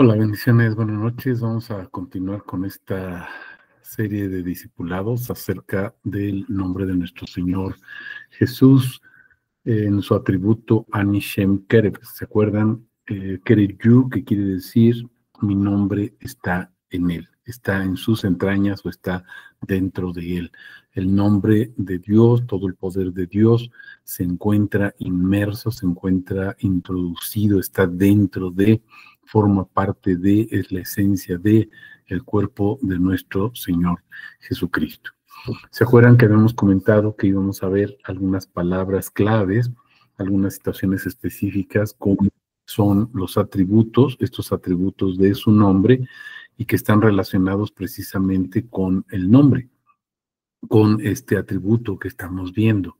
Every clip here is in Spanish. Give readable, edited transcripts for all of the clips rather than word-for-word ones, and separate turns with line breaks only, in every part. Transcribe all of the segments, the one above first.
Hola, bendiciones, buenas noches. Vamos a continuar con esta serie de discipulados acerca del nombre de nuestro Señor Jesús en su atributo Anishem Kereb. ¿Se acuerdan? Kereb Yu, que quiere decir mi nombre está en él, está en sus entrañas o está dentro de él. El nombre de Dios, todo el poder de Dios se encuentra inmerso, se encuentra introducido, está dentro de, forma parte de, es la esencia de el cuerpo de nuestro Señor Jesucristo. ¿Se acuerdan que habíamos comentado que íbamos a ver algunas palabras claves, algunas situaciones específicas, como son los atributos, estos atributos de su nombre, y que están relacionados precisamente con el nombre, con este atributo que estamos viendo?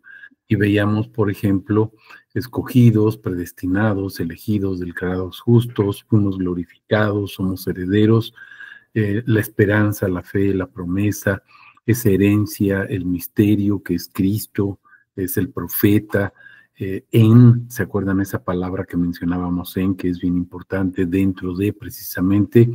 Y veíamos, por ejemplo, escogidos, predestinados, elegidos, declarados justos, fuimos glorificados, somos herederos, la esperanza, la fe, la promesa, esa herencia, el misterio que es Cristo, es el profeta, ¿se acuerdan esa palabra que mencionábamos que es bien importante dentro de precisamente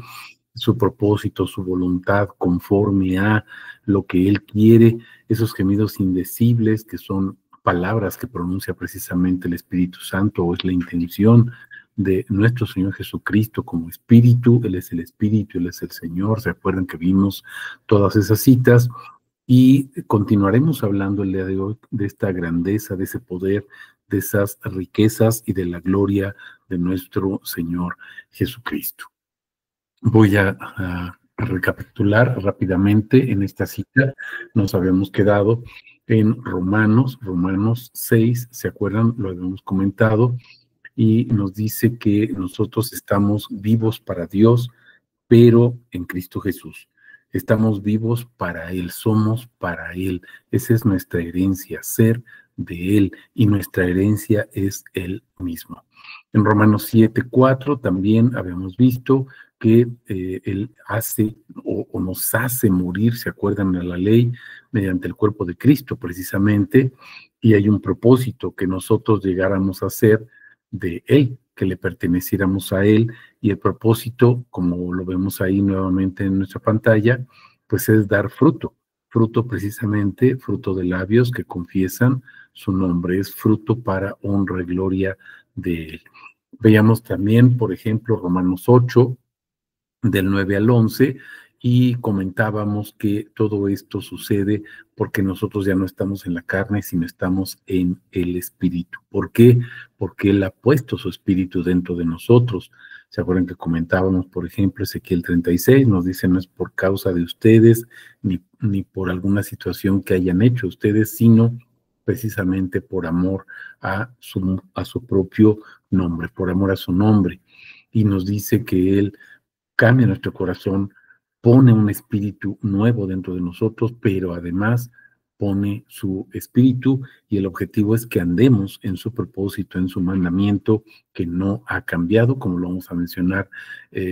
su propósito, su voluntad, conforme a lo que Él quiere, esos gemidos indecibles que son palabras que pronuncia precisamente el Espíritu Santo, o es la intención de nuestro Señor Jesucristo como Espíritu? Él es el Espíritu, Él es el Señor. ¿Se acuerdan que vimos todas esas citas? Y continuaremos hablando el día de hoy de esta grandeza, de ese poder, de esas riquezas y de la gloria de nuestro Señor Jesucristo. Voy a recapitular rápidamente. En esta cita nos habíamos quedado en Romanos 6, ¿se acuerdan? Lo habíamos comentado, y nos dice que nosotros estamos vivos para Dios, pero en Cristo Jesús. Estamos vivos para Él, somos para Él. Esa es nuestra herencia, ser de Él, y nuestra herencia es Él mismo. En Romanos 7:4 también habíamos visto que Él hace o nos hace morir, ¿se acuerdan de la ley? Mediante el cuerpo de Cristo, precisamente, y hay un propósito, que nosotros llegáramos a ser de Él, que le perteneciéramos a Él, y el propósito, como lo vemos ahí nuevamente en nuestra pantalla, pues es dar fruto, fruto precisamente, fruto de labios que confiesan su nombre, es fruto para honra y gloria de Él. Veíamos también, por ejemplo, Romanos 8, del 9 al 11, y comentábamos que todo esto sucede porque nosotros ya no estamos en la carne, sino estamos en el Espíritu. ¿Por qué? Porque Él ha puesto su Espíritu dentro de nosotros. ¿Se acuerdan que comentábamos, por ejemplo, Ezequiel 36, nos dice: no es por causa de ustedes, ni por alguna situación que hayan hecho ustedes, sino precisamente por amor a su propio nombre, por amor a su nombre. Y nos dice que Él cambia nuestro corazón, pone un espíritu nuevo dentro de nosotros, pero además pone su espíritu, y el objetivo es que andemos en su propósito, en su mandamiento, que no ha cambiado, como lo vamos a mencionar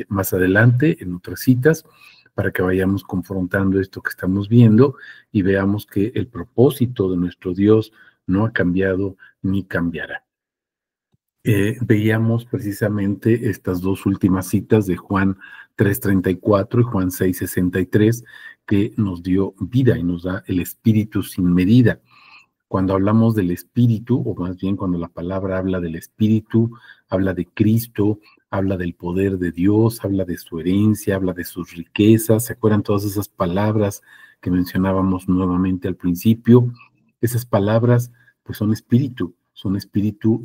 más adelante en otras citas, para que vayamos confrontando esto que estamos viendo y veamos que el propósito de nuestro Dios no ha cambiado ni cambiará. Veíamos precisamente estas dos últimas citas de Juan 3:34 y Juan 6:63, que nos dio vida y nos da el Espíritu sin medida. Cuando hablamos del Espíritu, o más bien cuando la palabra habla del Espíritu, habla de Cristo, habla del poder de Dios, habla de su herencia, habla de sus riquezas. ¿Se acuerdan todas esas palabras que mencionábamos nuevamente al principio? Esas palabras pues son espíritu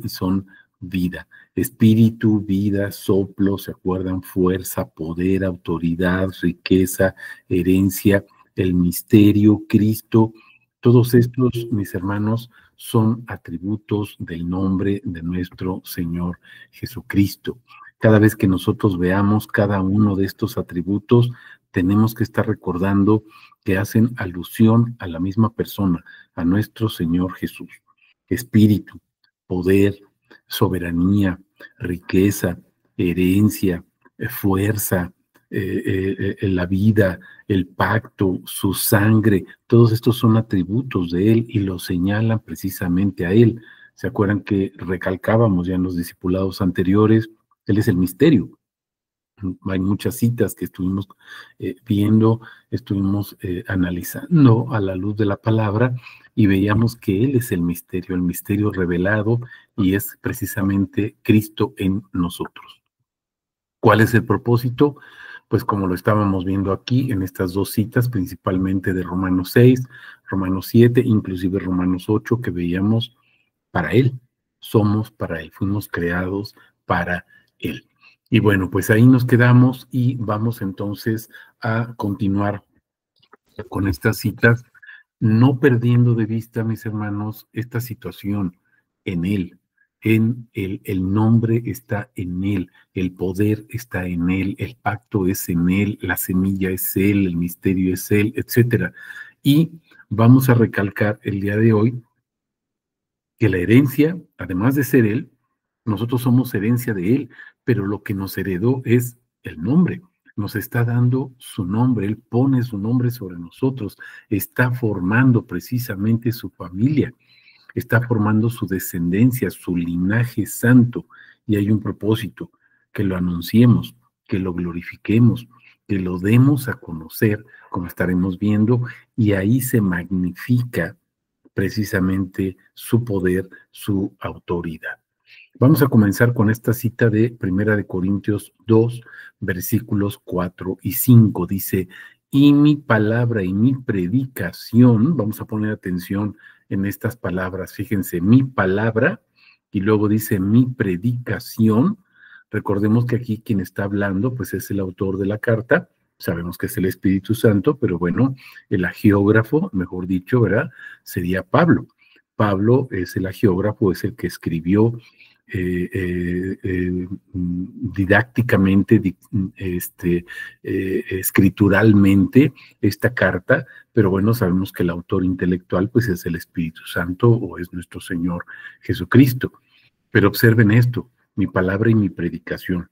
y son vida. Espíritu, vida, soplo, ¿se acuerdan? Fuerza, poder, autoridad, riqueza, herencia, el misterio, Cristo. Todos estos, mis hermanos, son atributos del nombre de nuestro Señor Jesucristo. Cada vez que nosotros veamos cada uno de estos atributos, tenemos que estar recordando que hacen alusión a la misma persona, a nuestro Señor Jesús. Espíritu, poder, soberanía, riqueza, herencia, fuerza, la vida, el pacto, su sangre, todos estos son atributos de Él y lo señalan precisamente a Él. ¿Se acuerdan que recalcábamos ya en los discipulados anteriores? Él es el misterio. Hay muchas citas que estuvimos viendo, estuvimos analizando a la luz de la palabra y veíamos que Él es el misterio revelado y es precisamente Cristo en nosotros. ¿Cuál es el propósito? Pues como lo estábamos viendo aquí en estas dos citas, principalmente de Romanos 6, Romanos 7, inclusive Romanos 8, que veíamos para Él. Somos para Él, fuimos creados para Él. Y bueno, pues ahí nos quedamos y vamos entonces a continuar con estas citas, no perdiendo de vista, mis hermanos, esta situación en Él. El nombre está en Él, el poder está en Él, el pacto es en Él, la semilla es Él, el misterio es Él, etcétera. Y vamos a recalcar el día de hoy que la herencia, además de ser Él, nosotros somos herencia de Él, pero lo que nos heredó es el nombre. Nos está dando su nombre, Él pone su nombre sobre nosotros, está formando precisamente su familia, está formando su descendencia, su linaje santo, y hay un propósito, que lo anunciemos, que lo glorifiquemos, que lo demos a conocer, como estaremos viendo, y ahí se magnifica precisamente su poder, su autoridad. Vamos a comenzar con esta cita de Primera de Corintios 2, versículos 4 y 5. Dice, y mi palabra y mi predicación, vamos a poner atención en estas palabras, fíjense, mi palabra, y luego dice mi predicación. Recordemos que aquí quien está hablando, pues es el autor de la carta, sabemos que es el Espíritu Santo, pero bueno, el agiógrafo, mejor dicho, ¿verdad? Sería Pablo. Pablo es el agiógrafo, es el que escribió didácticamente, escrituralmente esta carta, pero bueno, sabemos que el autor intelectual pues es el Espíritu Santo o es nuestro Señor Jesucristo. Pero observen esto, mi palabra y mi predicación.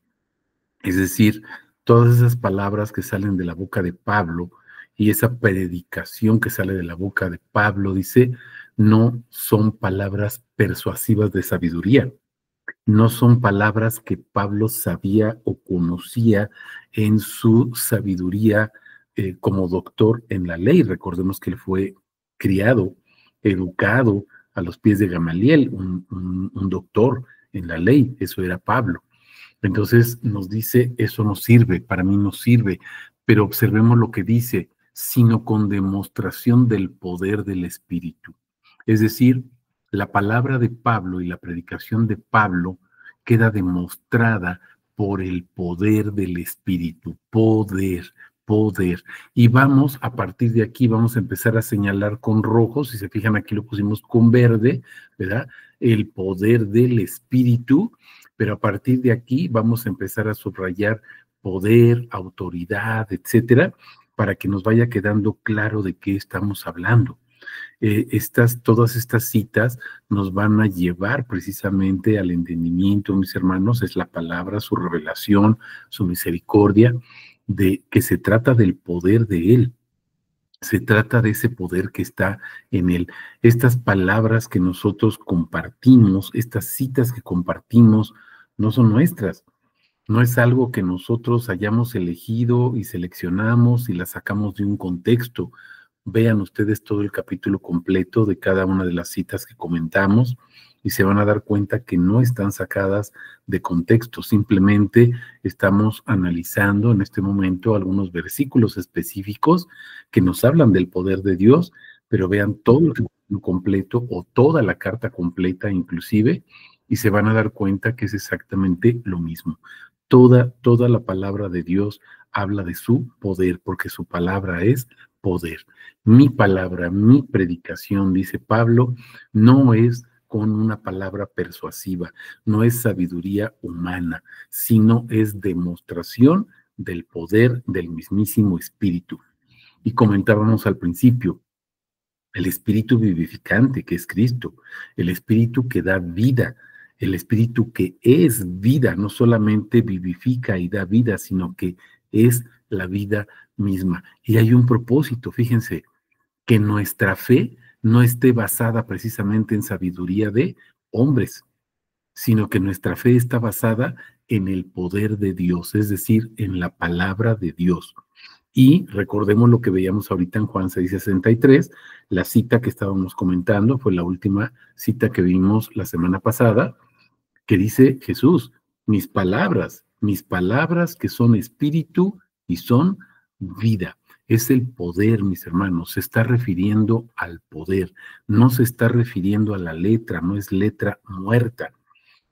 Es decir, todas esas palabras que salen de la boca de Pablo y esa predicación que sale de la boca de Pablo, dice, no son palabras persuasivas de sabiduría, no son palabras que Pablo sabía o conocía en su sabiduría como doctor en la ley. Recordemos que él fue criado, educado a los pies de Gamaliel, un doctor en la ley, eso era Pablo. Entonces nos dice, eso no sirve, para mí no sirve, pero observemos lo que dice, sino con demostración del poder del Espíritu. Es decir, la palabra de Pablo y la predicación de Pablo queda demostrada por el poder del Espíritu, poder. Y vamos, a partir de aquí, vamos a empezar a señalar con rojo, si se fijan aquí lo pusimos con verde, ¿verdad? El poder del Espíritu, pero a partir de aquí vamos a empezar a subrayar poder, autoridad, etcétera, para que nos vaya quedando claro de qué estamos hablando. Todas estas citas nos van a llevar precisamente al entendimiento, mis hermanos, es la palabra, su revelación, su misericordia, de que se trata del poder de Él. Se trata de ese poder que está en Él. Estas palabras que nosotros compartimos, estas citas que compartimos, no son nuestras. No es algo que nosotros hayamos elegido y seleccionamos y las sacamos de un contexto. Vean ustedes todo el capítulo completo de cada una de las citas que comentamos y se van a dar cuenta que no están sacadas de contexto, simplemente estamos analizando en este momento algunos versículos específicos que nos hablan del poder de Dios, pero vean todo el capítulo completo o toda la carta completa inclusive y se van a dar cuenta que es exactamente lo mismo. Toda la palabra de Dios habla de su poder, porque su palabra es poder. Mi palabra, mi predicación, dice Pablo, no es con una palabra persuasiva, no es sabiduría humana, sino es demostración del poder del mismísimo Espíritu. Y comentábamos al principio, el Espíritu vivificante que es Cristo, el Espíritu que da vida, el Espíritu que es vida, no solamente vivifica y da vida, sino que es la vida misma. Y hay un propósito, fíjense, que nuestra fe no esté basada precisamente en sabiduría de hombres, sino que nuestra fe está basada en el poder de Dios, es decir, en la palabra de Dios. Y recordemos lo que veíamos ahorita en Juan 6:63, la cita que estábamos comentando, fue la última cita que vimos la semana pasada, que dice Jesús, mis palabras que son espíritu y son vida. Es el poder, mis hermanos, se está refiriendo al poder, no se está refiriendo a la letra, no es letra muerta.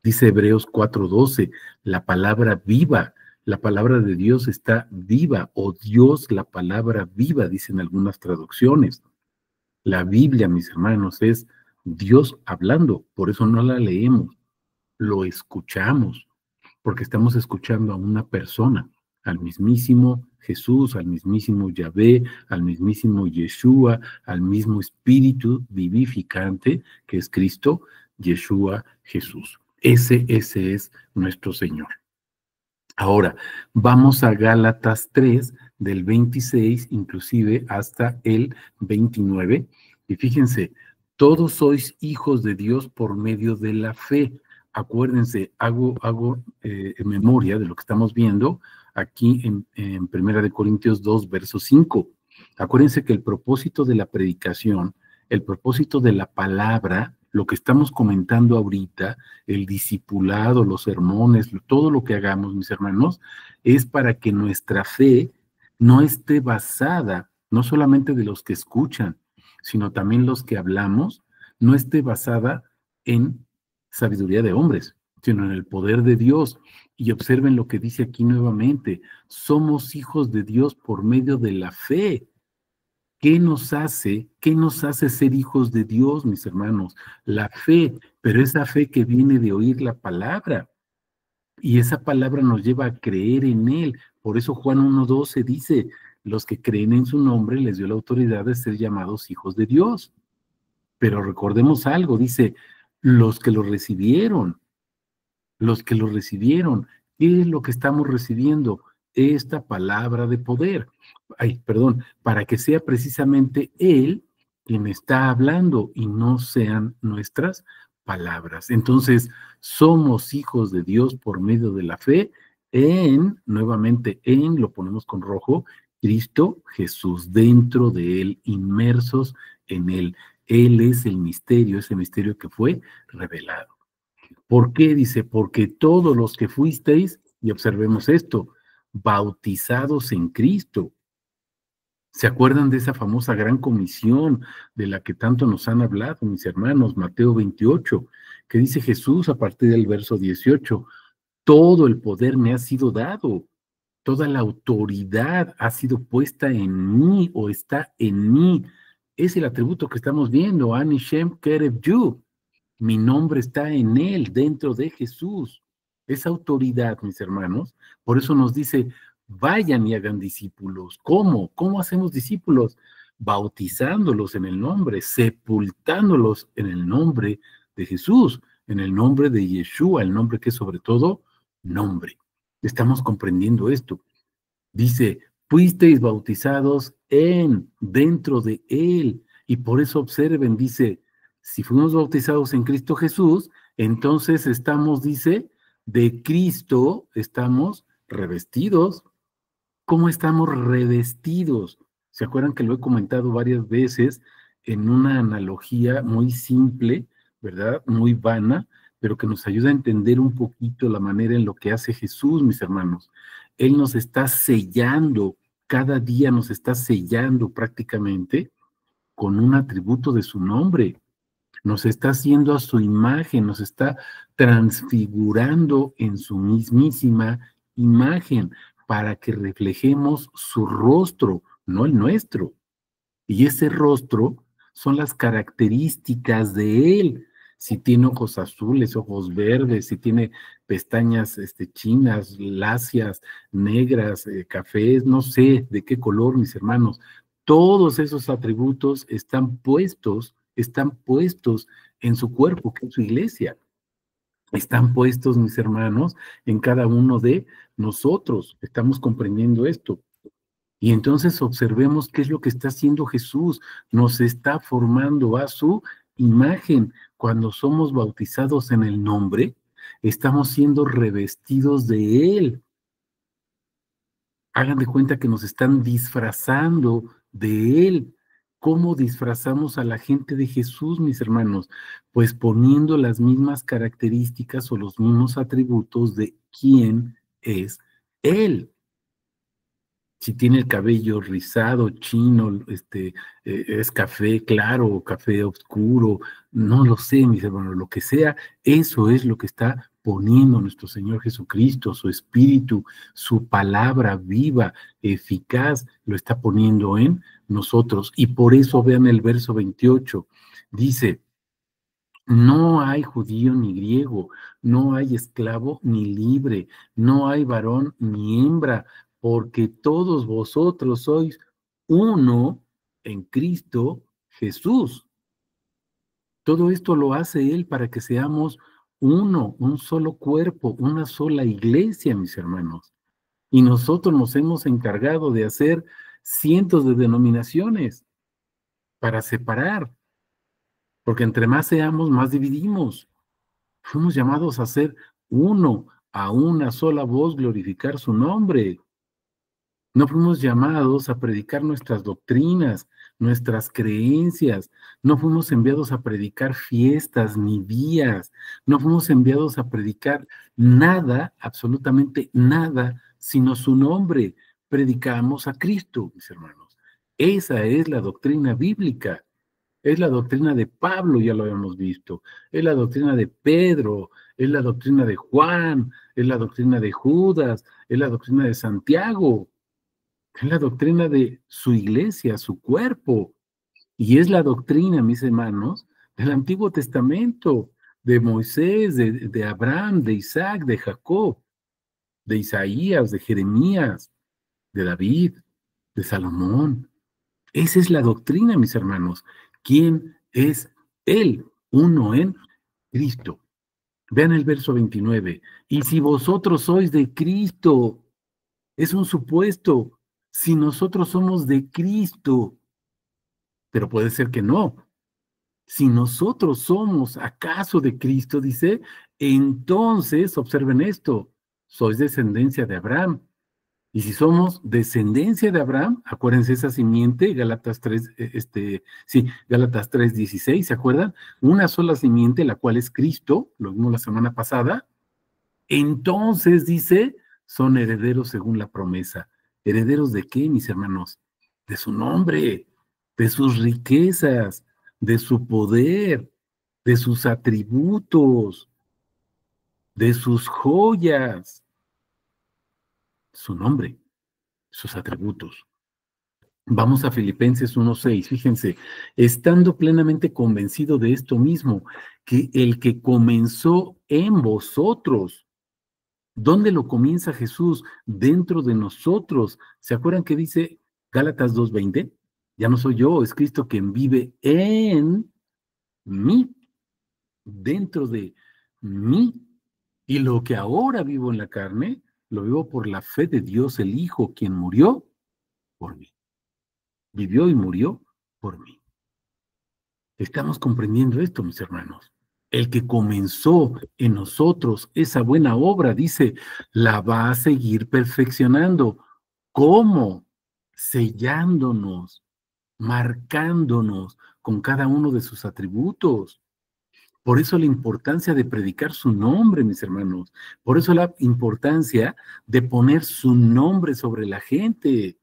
Dice Hebreos 4:12, la palabra viva, la palabra de Dios está viva, o Dios la palabra viva, dicen algunas traducciones. La Biblia, mis hermanos, es Dios hablando, por eso no la leemos, lo escuchamos, porque estamos escuchando a una persona, al mismísimo Jesús, al mismísimo Yahvé, al mismísimo Yeshua, al mismo Espíritu vivificante que es Cristo, Yeshua Jesús. Ese es nuestro Señor. Ahora, vamos a Gálatas 3, del 26, inclusive hasta el 29, y fíjense, todos sois hijos de Dios por medio de la fe. Acuérdense, hago memoria de lo que estamos viendo aquí en 1 Corintios 2, verso 5. Acuérdense que el propósito de la predicación, el propósito de la palabra, lo que estamos comentando ahorita, el discipulado, los sermones, todo lo que hagamos, mis hermanos, es para que nuestra fe no esté basada, no solamente de los que escuchan, sino también los que hablamos, no esté basada en sabiduría de hombres, sino en el poder de Dios. Y observen lo que dice aquí nuevamente, somos hijos de Dios por medio de la fe. ¿Qué nos hace ser hijos de Dios, mis hermanos? La fe, pero esa fe que viene de oír la palabra. Y esa palabra nos lleva a creer en Él. Por eso Juan 1:12 dice, los que creen en su nombre les dio la autoridad de ser llamados hijos de Dios. Pero recordemos algo, dice, los que lo recibieron, ¿qué es lo que estamos recibiendo? Esta palabra de poder. Para que sea precisamente Él quien está hablando y no sean nuestras palabras. Entonces, somos hijos de Dios por medio de la fe nuevamente lo ponemos con rojo, Cristo Jesús, dentro de Él, inmersos en Él. Él es el misterio, ese misterio que fue revelado. ¿Por qué? Dice, porque todos los que fuisteis, y observemos esto, bautizados en Cristo. ¿Se acuerdan de esa famosa gran comisión de la que tanto nos han hablado, mis hermanos? Mateo 28, que dice Jesús a partir del verso 18, todo el poder me ha sido dado, toda la autoridad ha sido puesta en mí o está en mí. Es el atributo que estamos viendo, Ani Shem Kerev Yu. Mi nombre está en Él, dentro de Jesús. Esa autoridad, mis hermanos, por eso nos dice, vayan y hagan discípulos. ¿Cómo? ¿Cómo hacemos discípulos? Bautizándolos en el nombre, sepultándolos en el nombre de Jesús, en el nombre de Yeshua, el nombre que es sobre todo nombre. Estamos comprendiendo esto. Dice, fuisteis bautizados dentro de Él. Y por eso observen, dice, si fuimos bautizados en Cristo Jesús, entonces estamos, dice, de Cristo estamos revestidos. ¿Cómo estamos revestidos? ¿Se acuerdan que lo he comentado varias veces en una analogía muy simple, ¿verdad? Muy vana, pero que nos ayuda a entender un poquito la manera en lo que hace Jesús, mis hermanos. Él nos está sellando, cada día nos está sellando prácticamente con un atributo de su nombre. Nos está haciendo a su imagen, nos está transfigurando en su mismísima imagen para que reflejemos su rostro, no el nuestro. Y ese rostro son las características de él. Si tiene ojos azules, ojos verdes, si tiene pestañas chinas, lacias, negras, cafés, no sé de qué color, mis hermanos. Todos esos atributos están puestos en su cuerpo, que es su iglesia. Están puestos, mis hermanos, en cada uno de nosotros. Estamos comprendiendo esto. Y entonces observemos qué es lo que está haciendo Jesús. Nos está formando a su imagen. Cuando somos bautizados en el nombre, Estamos siendo revestidos de Él. Hagan de cuenta que nos están disfrazando de Él. ¿Cómo disfrazamos a la gente de Jesús, mis hermanos? Pues poniendo las mismas características o los mismos atributos de quién es Él. Si tiene el cabello rizado, chino, es café claro o café oscuro, no lo sé, mis hermanos, lo que sea, eso es lo que está poniendo nuestro Señor Jesucristo, su Espíritu, su palabra viva, eficaz, lo está poniendo en nosotros. Y por eso vean el verso 28, dice: no hay judío ni griego, no hay esclavo ni libre, no hay varón ni hembra, porque todos vosotros sois uno en Cristo Jesús. Todo esto lo hace Él para que seamos uno, un solo cuerpo, una sola iglesia, mis hermanos. Y nosotros nos hemos encargado de hacer cientos de denominaciones para separar, porque entre más seamos, más dividimos. Fuimos llamados a ser uno, a una sola voz, glorificar su nombre. No fuimos llamados a predicar nuestras doctrinas, nuestras creencias. No fuimos enviados a predicar fiestas ni días. No fuimos enviados a predicar nada, absolutamente nada, sino su nombre. Predicamos a Cristo, mis hermanos. Esa es la doctrina bíblica. Es la doctrina de Pablo, ya lo habíamos visto. Es la doctrina de Pedro, es la doctrina de Juan, es la doctrina de Judas, es la doctrina de Santiago, es la doctrina de su iglesia, su cuerpo. Y es la doctrina, mis hermanos, del Antiguo Testamento, de Moisés, de Abraham, de Isaac, de Jacob, de Isaías, de Jeremías, de David, de Salomón. Esa es la doctrina, mis hermanos. ¿Quién es Él? Uno en Cristo. Vean el verso 29. Y si vosotros sois de Cristo, es un supuesto. Si nosotros somos de Cristo, pero puede ser que no. Si nosotros somos acaso de Cristo, dice, entonces, observen esto, sois descendencia de Abraham. Y si somos descendencia de Abraham, acuérdense esa simiente, Gálatas 3, Gálatas 3:16, ¿se acuerdan? Una sola simiente, la cual es Cristo, lo vimos la semana pasada. Entonces, dice, son herederos según la promesa. ¿Herederos de qué, mis hermanos? De su nombre, de sus riquezas, de su poder, de sus atributos, de sus joyas, su nombre, sus atributos. Vamos a Filipenses 1:6, fíjense, estando plenamente convencido de esto mismo, que el que comenzó en vosotros, ¿dónde lo comienza Jesús? Dentro de nosotros. ¿Se acuerdan que dice Gálatas 2:20? Ya no soy yo, es Cristo quien vive en mí, dentro de mí. Y lo que ahora vivo en la carne, lo vivo por la fe de Dios el Hijo, quien murió por mí. Vivió y murió por mí. Estamos comprendiendo esto, mis hermanos. El que comenzó en nosotros esa buena obra, dice, la va a seguir perfeccionando. ¿Cómo? Sellándonos, marcándonos con cada uno de sus atributos. Por eso la importancia de predicar su nombre, mis hermanos. Por eso la importancia de poner su nombre sobre la gente,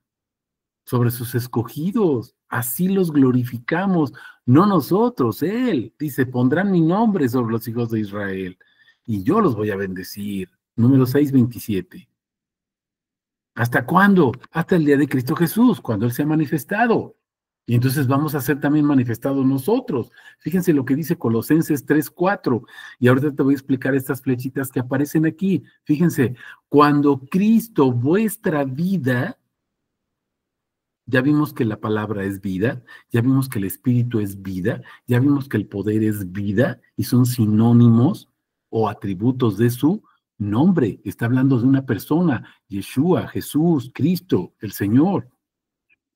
sobre sus escogidos. Así los glorificamos, no nosotros, Él. Dice, pondrán mi nombre sobre los hijos de Israel y yo los voy a bendecir. Número 6:27. ¿Hasta cuándo? Hasta el día de Cristo Jesús, cuando Él se ha manifestado. Y entonces vamos a ser también manifestados nosotros. Fíjense lo que dice Colosenses 3:4. Y ahorita te voy a explicar estas flechitas que aparecen aquí. Fíjense, cuando Cristo, vuestra vida, ya vimos que la palabra es vida, ya vimos que el espíritu es vida, ya vimos que el poder es vida y son sinónimos o atributos de su nombre. Está hablando de una persona, Yeshua, Jesús, Cristo, el Señor.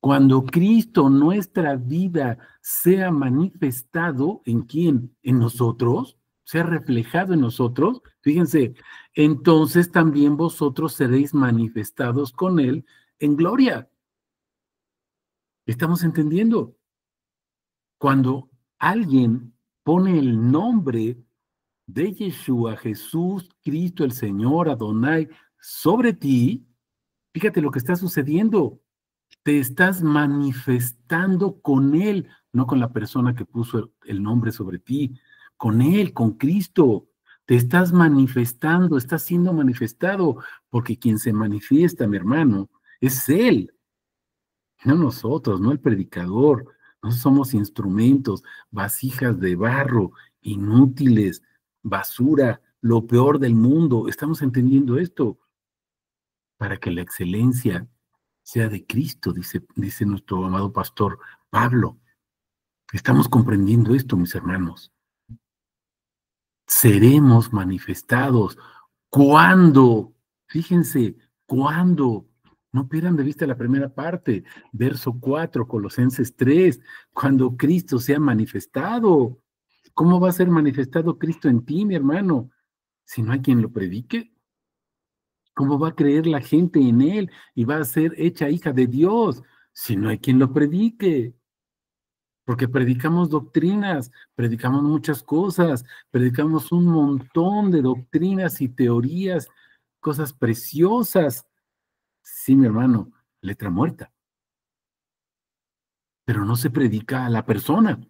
Cuando Cristo, nuestra vida, sea manifestado, ¿en quién? En nosotros. sea reflejado en nosotros, fíjense, entonces también vosotros seréis manifestados con Él en gloria. ¿Estamos entendiendo? Cuando alguien pone el nombre de Yeshua, Jesús, Cristo, el Señor, Adonai, sobre ti, fíjate lo que está sucediendo. Te estás manifestando con Él, no con la persona que puso el nombre sobre ti, con Él, con Cristo. Te estás manifestando, estás siendo manifestado, porque quien se manifiesta, mi hermano, es Él, no nosotros, no el predicador. No somos instrumentos, vasijas de barro, inútiles, basura, lo peor del mundo. Estamos entendiendo esto para que la excelencia sea de Cristo, dice nuestro amado pastor Pablo. Estamos comprendiendo esto, mis hermanos. Seremos manifestados. ¿Cuándo? Fíjense, ¿cuándo? No pierdan de vista la primera parte, verso 4, Colosenses 3, cuando Cristo sea manifestado. ¿Cómo va a ser manifestado Cristo en ti, mi hermano? Si no hay quien lo predique. ¿Cómo va a creer la gente en Él y va a ser hecha hija de Dios si no hay quien lo predique? Porque predicamos doctrinas, predicamos muchas cosas, predicamos un montón de doctrinas y teorías, cosas preciosas. Sí, mi hermano, letra muerta. Pero no se predica a la persona.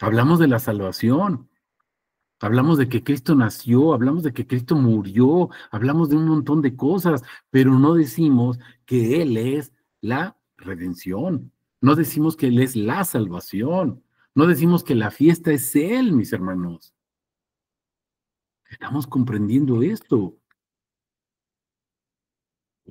Hablamos de la salvación, hablamos de que Cristo nació, hablamos de que Cristo murió, hablamos de un montón de cosas, pero no decimos que Él es la redención. No decimos que Él es la salvación. No decimos que la fiesta es Él, mis hermanos. Estamos comprendiendo esto.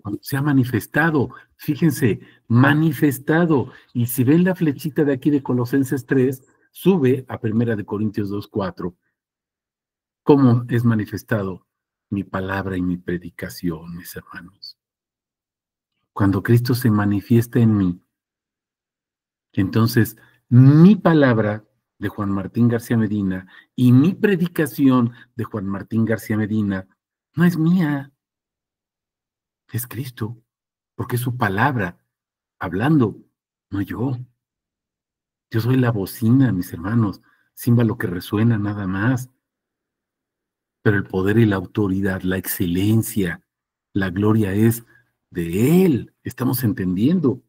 Cuando se ha manifestado, fíjense, manifestado. Y si ven la flechita de aquí de Colosenses 3, sube a 1 Corintios 2:4. ¿Cómo es manifestado mi palabra y mi predicación, mis hermanos? Cuando Cristo se manifiesta en mí, entonces mi palabra de Juan Martín García Medina y mi predicación de Juan Martín García Medina no es mía, es Cristo, porque es su palabra hablando, no yo. Yo soy la bocina, mis hermanos, címbalo que resuena nada más. Pero el poder y la autoridad, la excelencia, la gloria es de Él. Estamos entendiendo.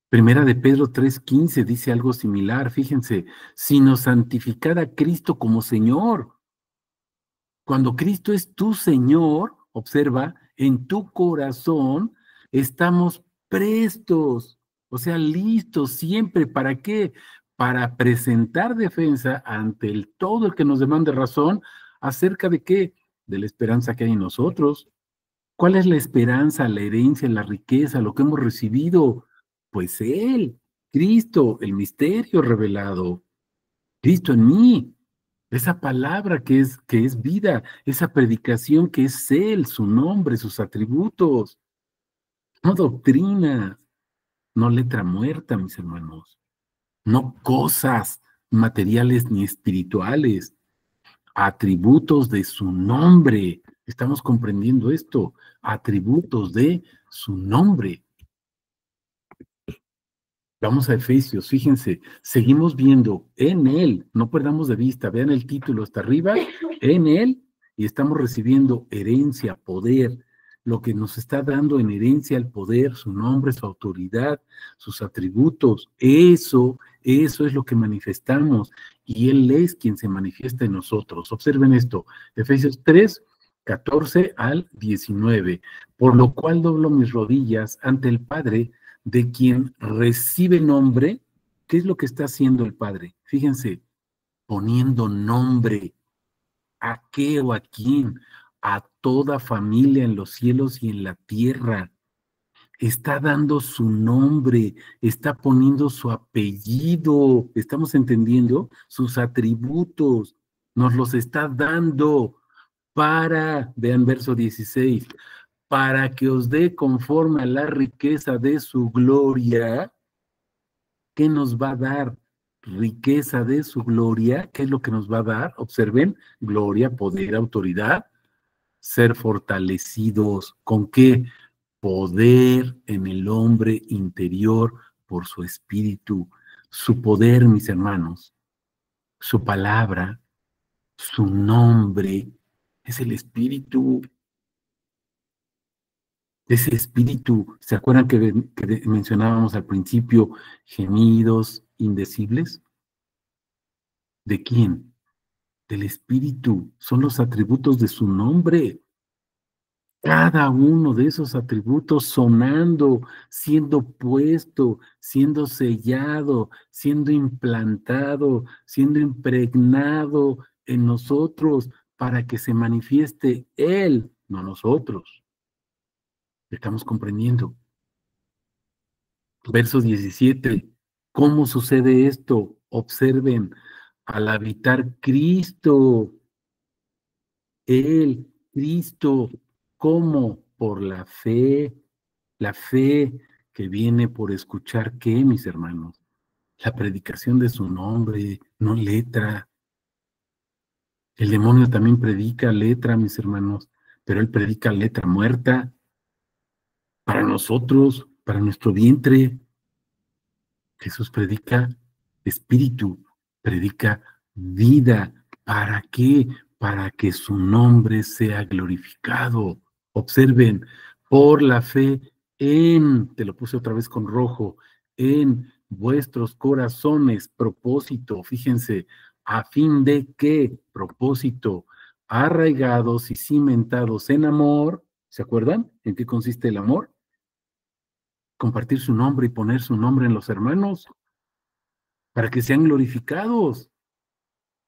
Primera de Pedro 3:15 dice algo similar, fíjense, sino santificad a Cristo como Señor. Cuando Cristo es tu Señor, observa, en tu corazón estamos prestos, o sea, listos siempre. ¿Para qué? Para presentar defensa ante todo el que nos demande razón acerca de qué, de la esperanza que hay en nosotros. ¿Cuál es la esperanza, la herencia, la riqueza, lo que hemos recibido? Pues Él, Cristo, el misterio revelado, Cristo en mí, esa palabra que es vida, esa predicación que es Él, su nombre, sus atributos, no doctrinas, no letra muerta, mis hermanos, no cosas materiales ni espirituales, atributos de su nombre. Estamos comprendiendo esto, atributos de su nombre. Vamos a Efesios, fíjense, seguimos viendo en Él, no perdamos de vista, vean el título hasta arriba, en Él, y estamos recibiendo herencia, poder, lo que nos está dando en herencia el poder, su nombre, su autoridad, sus atributos, eso es lo que manifestamos, y Él es quien se manifiesta en nosotros. Observen esto, Efesios 3:14 al 19, por lo cual doblo mis rodillas ante el Padre, de quien recibe nombre. ¿Qué es lo que está haciendo el Padre? Fíjense, poniendo nombre. ¿A qué o a quién? A toda familia en los cielos y en la tierra. Está dando su nombre, está poniendo su apellido. ¿Estamos entendiendo? Sus atributos. Nos los está dando vean verso 16, para que os dé conforme a la riqueza de su gloria. ¿Qué nos va a dar? riqueza de su gloria, ¿qué es lo que nos va a dar? Observen, gloria, poder, autoridad, ser fortalecidos. ¿Con qué? Poder en el hombre interior por su espíritu. Su poder, mis hermanos, su palabra, su nombre, es el espíritu. Ese espíritu, ¿se acuerdan que mencionábamos al principio gemidos indecibles? ¿De quién? Del espíritu. Son los atributos de su nombre. Cada uno de esos atributos sonando, siendo puesto, siendo sellado, siendo implantado, siendo impregnado en nosotros para que se manifieste Él, no nosotros. Estamos comprendiendo. Verso 17. ¿Cómo sucede esto? Observen, al habitar Cristo, Él, Cristo, ¿cómo? Por la fe que viene por escuchar, ¿qué, mis hermanos? La predicación de su nombre, no letra. El demonio también predica letra, mis hermanos, pero él predica letra muerta para nosotros, para nuestro vientre. Jesús predica espíritu, predica vida. ¿Para qué? Para que su nombre sea glorificado. Observen, por la fe te lo puse otra vez con rojo, en vuestros corazones, propósito, fíjense, a fin de qué propósito, arraigados y cimentados en amor. ¿Se acuerdan en qué consiste el amor? Compartir su nombre y poner su nombre en los hermanos para que sean glorificados.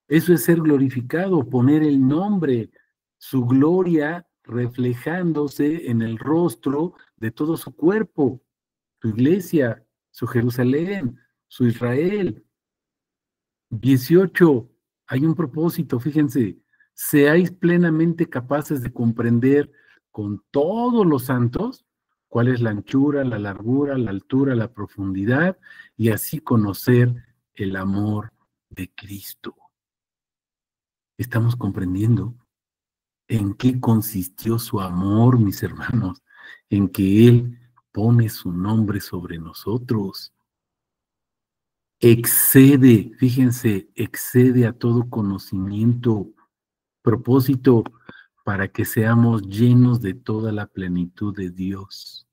Eso es ser glorificado, poner el nombre, su gloria reflejándose en el rostro de todo su cuerpo, su iglesia, su Jerusalén, su Israel. 18. Hay un propósito, fíjense, seáis plenamente capaces de comprender con todos los santos cuál es la anchura, la largura, la altura, la profundidad, y así conocer el amor de Cristo. Estamos comprendiendo en qué consistió su amor, mis hermanos, en que Él pone su nombre sobre nosotros. Excede, fíjense, excede a todo conocimiento, propósito para que seamos llenos de toda la plenitud de Dios.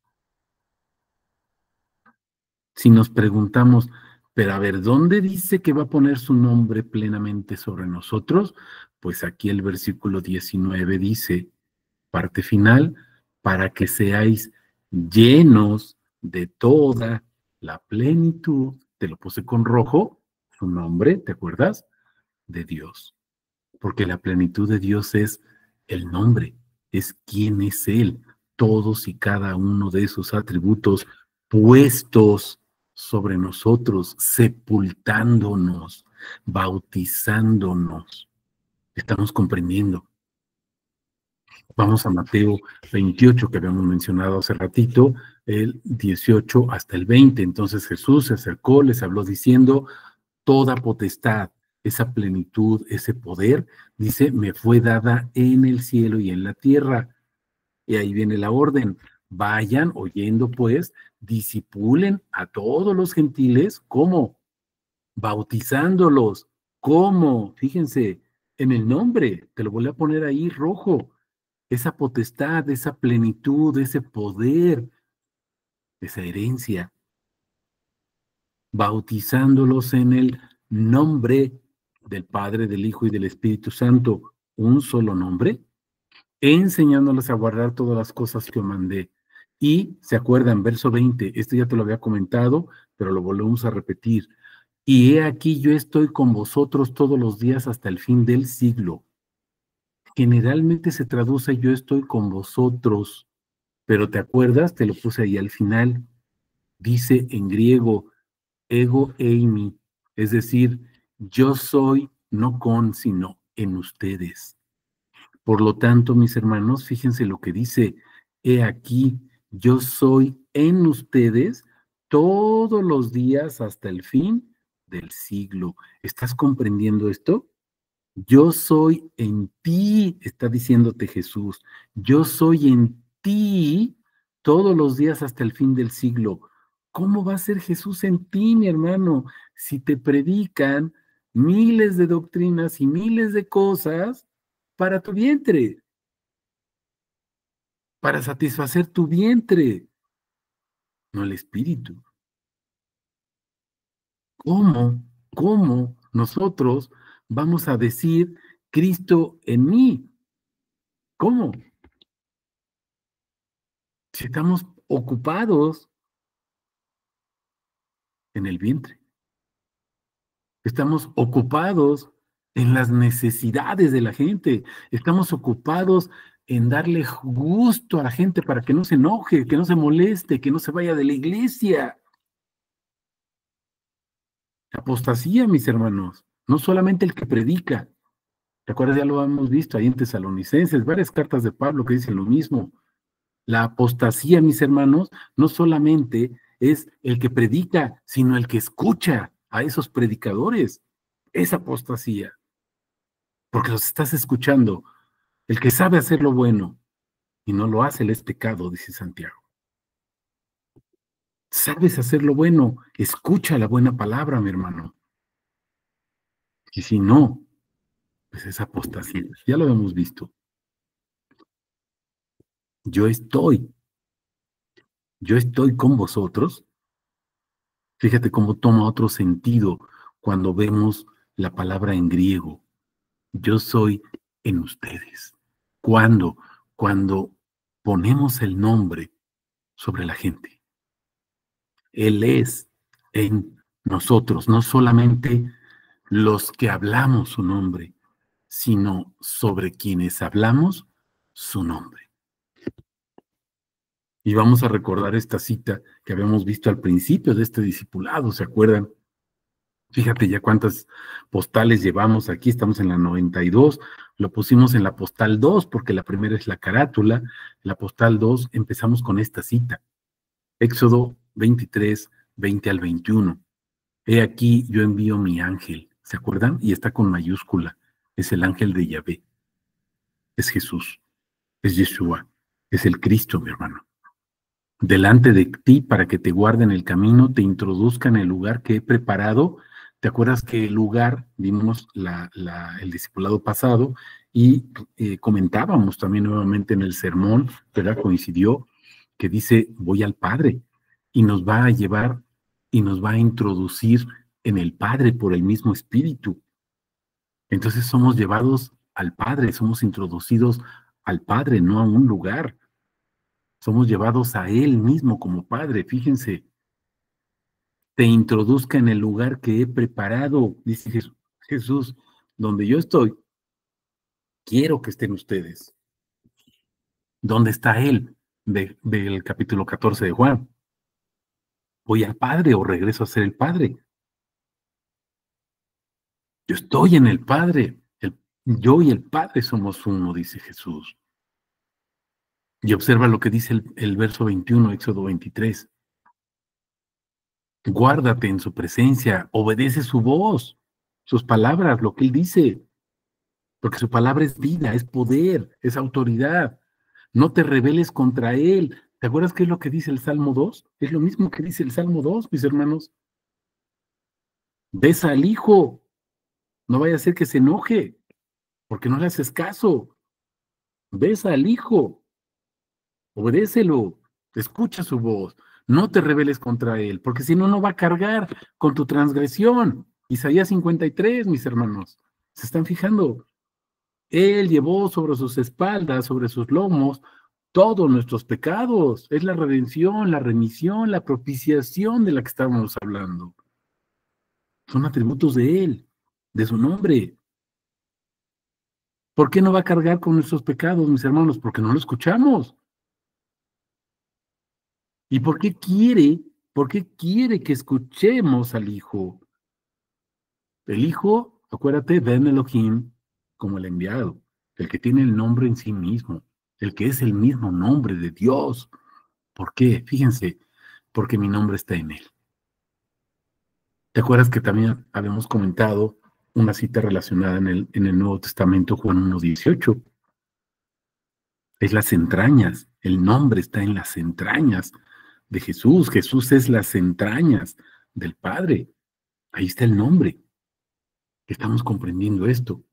Si nos preguntamos, pero a ver, ¿dónde dice que va a poner su nombre plenamente sobre nosotros? Pues aquí el versículo 19 dice, parte final, para que seáis llenos de toda la plenitud, te lo puse con rojo, su nombre, ¿te acuerdas? De Dios. Porque la plenitud de Dios es el nombre, es quién es Él, todos y cada uno de esos atributos puestos sobre nosotros, sepultándonos, bautizándonos. Estamos comprendiendo. Vamos a Mateo 28, que habíamos mencionado hace ratito, el 18 hasta el 20. Entonces Jesús se acercó, les habló diciendo, toda potestad, esa plenitud, ese poder, dice, me fue dada en el cielo y en la tierra. Y ahí viene la orden. Vayan oyendo, pues, disipulen a todos los gentiles, ¿cómo? Bautizándolos. ¿Cómo? Fíjense, en el nombre, te lo voy a poner ahí rojo. Esa potestad, esa plenitud, ese poder, esa herencia, bautizándolos en el nombre del Padre, del Hijo y del Espíritu Santo, un solo nombre, enseñándoles a guardar todas las cosas que os mandé. Y se acuerdan, verso 20, esto ya te lo había comentado, pero lo volvemos a repetir. Y he aquí yo estoy con vosotros todos los días hasta el fin del siglo. Generalmente se traduce yo estoy con vosotros, pero ¿te acuerdas? Te lo puse ahí al final. Dice en griego, ego eimi, es decir, yo soy no con, sino en ustedes. Por lo tanto, mis hermanos, fíjense lo que dice, he aquí, yo soy en ustedes todos los días hasta el fin del siglo. ¿Estás comprendiendo esto? Yo soy en ti, está diciéndote Jesús. Yo soy en ti todos los días hasta el fin del siglo. ¿Cómo va a ser Jesús en ti, mi hermano? Si te predican miles de doctrinas y miles de cosas para tu vientre, para satisfacer tu vientre, no el espíritu. ¿Cómo? ¿Cómo nosotros vamos a decir Cristo en mí? ¿Cómo? Si estamos ocupados en el vientre, estamos ocupados en las necesidades de la gente, estamos ocupados en darle gusto a la gente para que no se enoje, que no se moleste, que no se vaya de la iglesia. Apostasía, mis hermanos, no solamente el que predica. ¿Te acuerdas? Ya lo hemos visto ahí en Tesalonicenses, varias cartas de Pablo que dicen lo mismo. La apostasía, mis hermanos, no solamente es el que predica, sino el que escucha a esos predicadores. Es apostasía, porque los estás escuchando. El que sabe hacer lo bueno y no lo hace, le es pecado, dice Santiago. Sabes hacer lo bueno, escucha la buena palabra, mi hermano. Y si no, pues es apostasía. Ya lo hemos visto. Yo estoy, yo estoy con vosotros. Fíjate cómo toma otro sentido cuando vemos la palabra en griego. Yo soy en ustedes. ¿Cuándo? Cuando ponemos el nombre sobre la gente. Él es en nosotros, no solamente los que hablamos su nombre, sino sobre quienes hablamos su nombre. Y vamos a recordar esta cita que habíamos visto al principio de este discipulado, ¿se acuerdan? Fíjate ya cuántas postales llevamos aquí, estamos en la 92, lo pusimos en la postal 2 porque la primera es la carátula, la postal 2 empezamos con esta cita, Éxodo 23, 20 al 21. He aquí yo envío mi ángel, ¿se acuerdan? Y está con mayúscula, es el ángel de Yahvé, es Jesús, es Yeshua, es el Cristo, mi hermano. Delante de ti para que te guarden el camino, te introduzca en el lugar que he preparado. ¿Te acuerdas que el lugar, vimos el discipulado pasado y comentábamos también nuevamente en el sermón, ¿verdad? Coincidió que dice, voy al Padre y nos va a llevar y nos va a introducir en el Padre por el mismo Espíritu. Entonces somos llevados al Padre, somos introducidos al Padre, no a un lugar. Somos llevados a Él mismo como Padre, fíjense. Te introduzca en el lugar que he preparado, dice Jesús, donde yo estoy, quiero que estén ustedes. ¿Dónde está Él? Del capítulo 14 de Juan. ¿Voy al Padre o regreso a ser el Padre? Yo estoy en el Padre. Yo y el Padre somos uno, dice Jesús. Y observa lo que dice el verso 21, Éxodo 23. Guárdate en su presencia, obedece su voz, sus palabras, lo que Él dice, porque su palabra es vida, es poder, es autoridad. No te rebeles contra Él. ¿Te acuerdas qué es lo que dice el Salmo 2? Es lo mismo que dice el Salmo 2, mis hermanos. Besa al Hijo, no vaya a ser que se enoje, porque no le haces caso. Besa al Hijo, obedécelo, escucha su voz, no te rebeles contra Él, porque si no, no va a cargar con tu transgresión. Isaías 53, mis hermanos, ¿se están fijando? Él llevó sobre sus espaldas, sobre sus lomos, todos nuestros pecados. Es la redención, la remisión, la propiciación de la que estábamos hablando. Son atributos de Él, de su nombre. ¿Por qué no va a cargar con nuestros pecados, mis hermanos? Porque no lo escuchamos. ¿Y por qué quiere? ¿Por qué quiere que escuchemos al Hijo? El Hijo, acuérdate, Ben Elohim, como el enviado, el que tiene el nombre en sí mismo, el que es el mismo nombre de Dios. ¿Por qué? Fíjense, porque mi nombre está en Él. ¿Te acuerdas que también habíamos comentado una cita relacionada en el Nuevo Testamento, Juan 1:18? Es las entrañas, el nombre está en las entrañas de Jesús. Jesús es las entrañas del Padre. Ahí está el nombre. Estamos comprendiendo esto.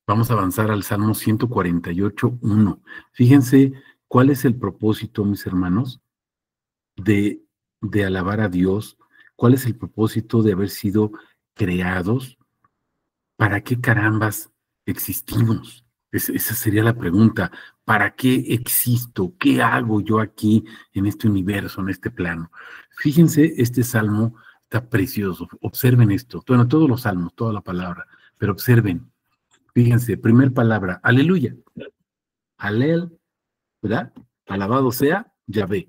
Vamos a avanzar al Salmo 148:1. Fíjense cuál es el propósito, mis hermanos, de, de alabar a Dios. ¿Cuál es el propósito de haber sido creados? ¿Para qué carambas existimos? Esa sería la pregunta. ¿Para qué existo? ¿Qué hago yo aquí en este universo, en este plano? Fíjense, este salmo está precioso. Observen esto. Bueno, todos los salmos, toda la palabra, pero observen. Fíjense, primer palabra, aleluya. Alel, ¿verdad? Alabado sea Yahvé.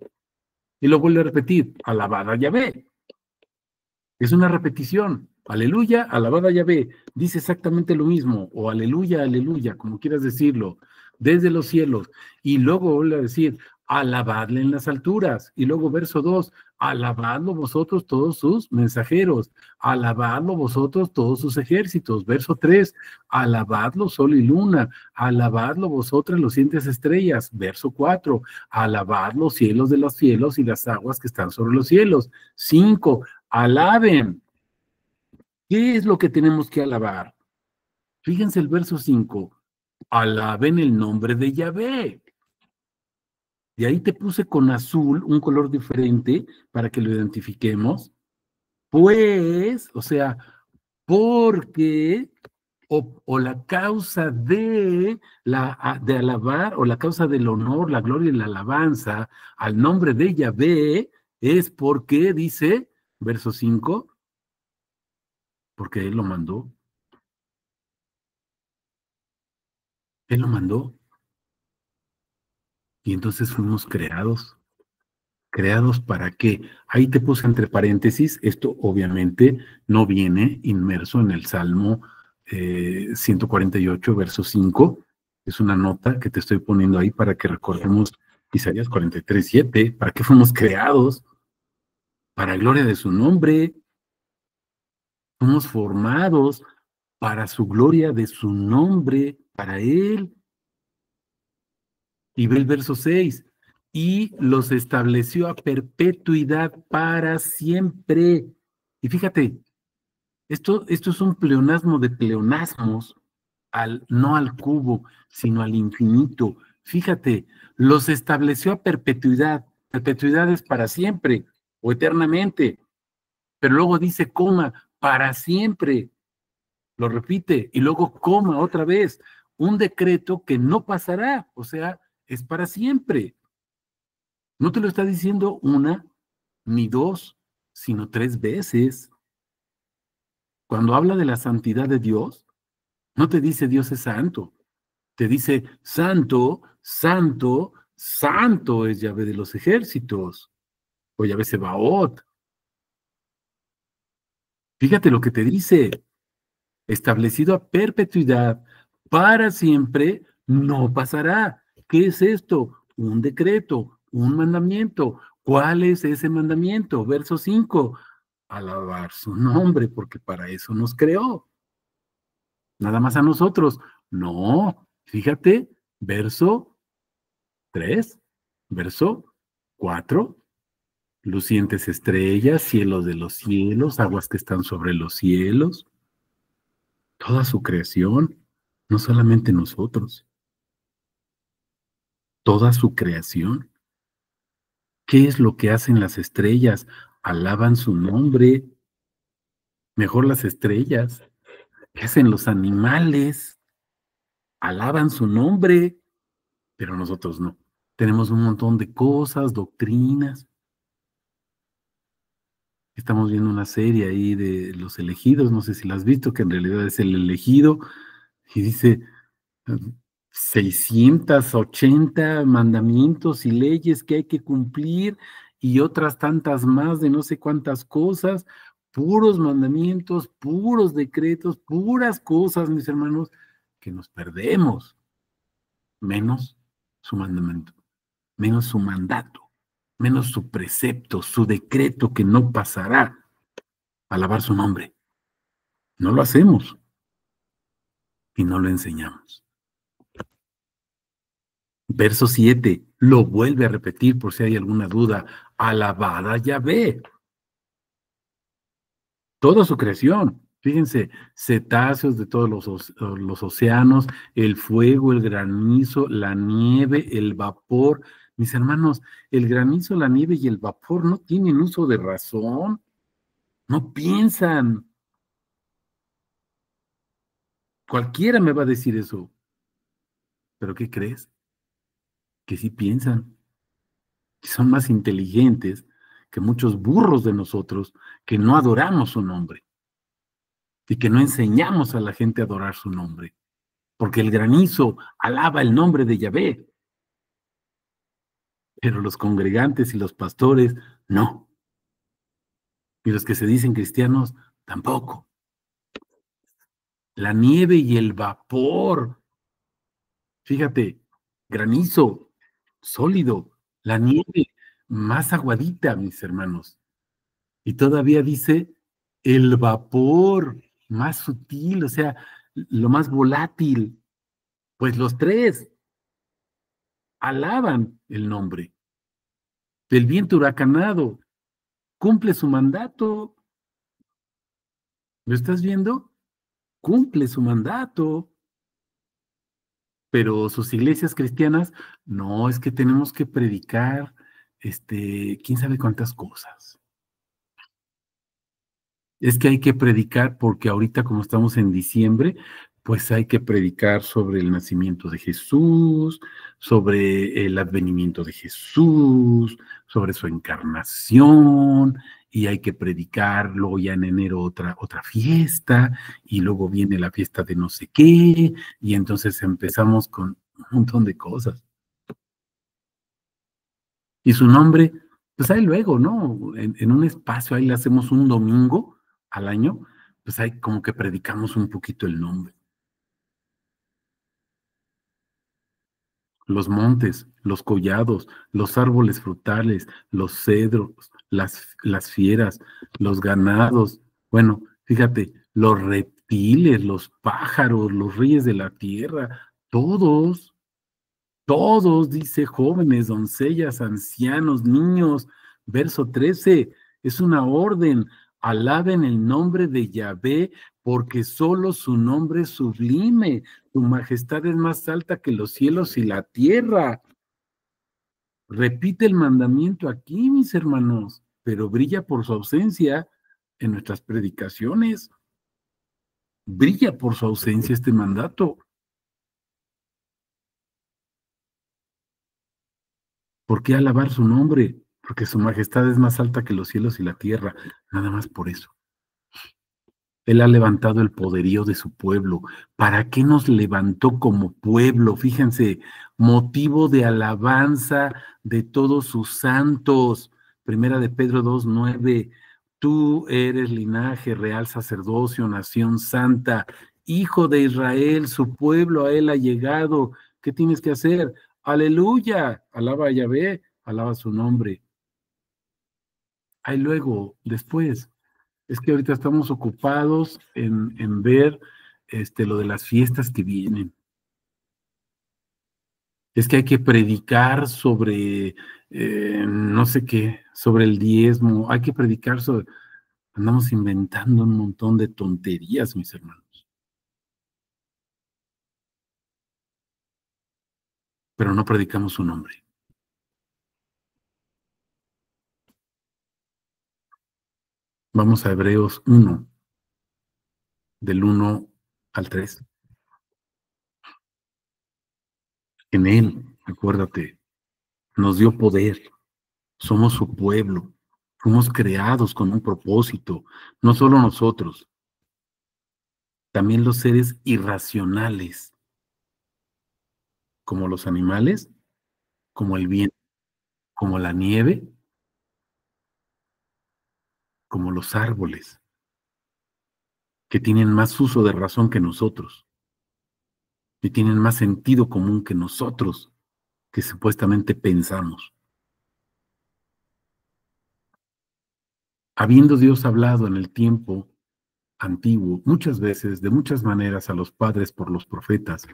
Y lo vuelve a repetir, alabada Yahvé. Es una repetición. Aleluya, alabada Yahvé. Dice exactamente lo mismo. O aleluya, aleluya, como quieras decirlo. Desde los cielos. Y luego vuelve a decir, alabadle en las alturas. Y luego verso 2, alabadlo vosotros todos sus mensajeros. Alabadlo vosotros todos sus ejércitos. Verso 3, alabadlo sol y luna. Alabadlo vosotras los cientos estrellas. Verso 4, alabad los cielos de los cielos y las aguas que están sobre los cielos. 5, alaben. ¿Qué es lo que tenemos que alabar? Fíjense el verso 5. Alaben el nombre de Yahvé. Y ahí te puse con azul un color diferente para que lo identifiquemos. Pues, o sea, porque, o la causa de alabar, o la causa del honor, la gloria y la alabanza al nombre de Yahvé, es porque, dice, verso 5, porque Él lo mandó. Él lo mandó. Y entonces fuimos creados. ¿Creados para qué? Ahí te puse entre paréntesis, esto obviamente no viene inmerso en el Salmo 148, verso 5. Es una nota que te estoy poniendo ahí para que recordemos Isaías 43:7. ¿Para qué fuimos creados? Para gloria de su nombre. Fuimos formados para su gloria de su nombre, para Él. Y ve el verso 6. Y los estableció a perpetuidad para siempre. Y fíjate, esto es un pleonasmo de pleonasmos, no al cubo, sino al infinito. Fíjate, los estableció a perpetuidad. Perpetuidad es para siempre o eternamente. Pero luego dice coma, para siempre. Lo repite y luego coma otra vez. Un decreto que no pasará, o sea, es para siempre. No te lo está diciendo una ni dos, sino 3 veces. Cuando habla de la santidad de Dios, no te dice Dios es santo, te dice santo, santo, santo es Yahvé de los ejércitos, o Yahvé Sebaot. Fíjate lo que te dice, establecido a perpetuidad, para siempre, no pasará. ¿Qué es esto? Un decreto, un mandamiento. ¿Cuál es ese mandamiento? Verso 5. Alabar su nombre, porque para eso nos creó. Nada más a nosotros. No, fíjate, verso 3, verso 4. Lucientes estrellas, cielos de los cielos, aguas que están sobre los cielos. Toda su creación, no solamente nosotros, toda su creación. ¿Qué es lo que hacen las estrellas? Alaban su nombre, mejor las estrellas. ¿Qué hacen los animales? Alaban su nombre, pero nosotros no. Tenemos un montón de cosas, doctrinas. Estamos viendo una serie ahí de los elegidos, no sé si la has visto, que en realidad es el elegido, y dice 680 mandamientos y leyes que hay que cumplir y otras tantas más de no sé cuántas cosas, puros mandamientos, puros decretos, puras cosas, mis hermanos, que nos perdemos, menos su mandamiento, menos su mandato. menos su precepto, su decreto que no pasará, alabar su nombre. No lo hacemos y no lo enseñamos. Verso 7, lo vuelve a repetir por si hay alguna duda. Alabada Yahvé. Toda su creación. Fíjense, cetáceos de todos los océanos, el fuego, el granizo, la nieve, el vapor. Mis hermanos, el granizo, la nieve y el vapor no tienen uso de razón, no piensan. Cualquiera me va a decir eso. ¿Pero qué crees? Que sí piensan, que son más inteligentes que muchos burros de nosotros que no adoramos su nombre y que no enseñamos a la gente a adorar su nombre. Porque el granizo alaba el nombre de Yahvé, pero los congregantes y los pastores no. Y los que se dicen cristianos tampoco. La nieve y el vapor, fíjate, granizo sólido, la nieve más aguadita, mis hermanos. Y todavía dice el vapor más sutil, o sea, lo más volátil. Pues los tres alaban el nombre. El viento huracanado cumple su mandato. ¿Lo estás viendo? Cumple su mandato. Pero sus iglesias cristianas, no, es que tenemos que predicar, quién sabe cuántas cosas. Es que hay que predicar porque ahorita como estamos en diciembre, pues hay que predicar sobre el nacimiento de Jesús, sobre el advenimiento de Jesús, sobre su encarnación, y hay que predicar, luego ya en enero otra fiesta, y luego viene la fiesta de no sé qué, y entonces empezamos con un montón de cosas. Y su nombre, pues ahí luego, ¿no? En un espacio, ahí le hacemos un domingo al año, pues ahí como que predicamos un poquito el nombre. Los montes, los collados, los árboles frutales, los cedros, las fieras, los ganados, bueno, fíjate, los reptiles, los pájaros, los reyes de la tierra, todos, dice, jóvenes, doncellas, ancianos, niños. Verso 13, es una orden. Alaben el nombre de Yahvé, porque solo su nombre es sublime. Tu majestad es más alta que los cielos y la tierra. Repite el mandamiento aquí, mis hermanos, pero brilla por su ausencia en nuestras predicaciones. Brilla por su ausencia este mandato. ¿Por qué alabar su nombre? Porque su majestad es más alta que los cielos y la tierra, nada más por eso. Él ha levantado el poderío de su pueblo. ¿Para qué nos levantó como pueblo? Fíjense, motivo de alabanza de todos sus santos. Primera de Pedro 2:9. Tú eres linaje, real sacerdocio, nación santa, hijo de Israel, su pueblo a él ha llegado. ¿Qué tienes que hacer? Aleluya, alaba a Yahvé, alaba su nombre. Ahí luego, después, es que ahorita estamos ocupados en ver lo de las fiestas que vienen. Es que hay que predicar sobre no sé qué, sobre el diezmo, hay que predicar sobre, andamos inventando un montón de tonterías, mis hermanos, pero no predicamos su nombre. Vamos a Hebreos 1, del 1 al 3. En él, acuérdate, nos dio poder, somos su pueblo, fuimos creados con un propósito, no solo nosotros, también los seres irracionales, como los animales, como el viento, como la nieve, como los árboles, que tienen más uso de razón que nosotros, y tienen más sentido común que nosotros, que supuestamente pensamos. Habiendo Dios hablado en el tiempo antiguo, muchas veces, de muchas maneras, a los padres por los profetas,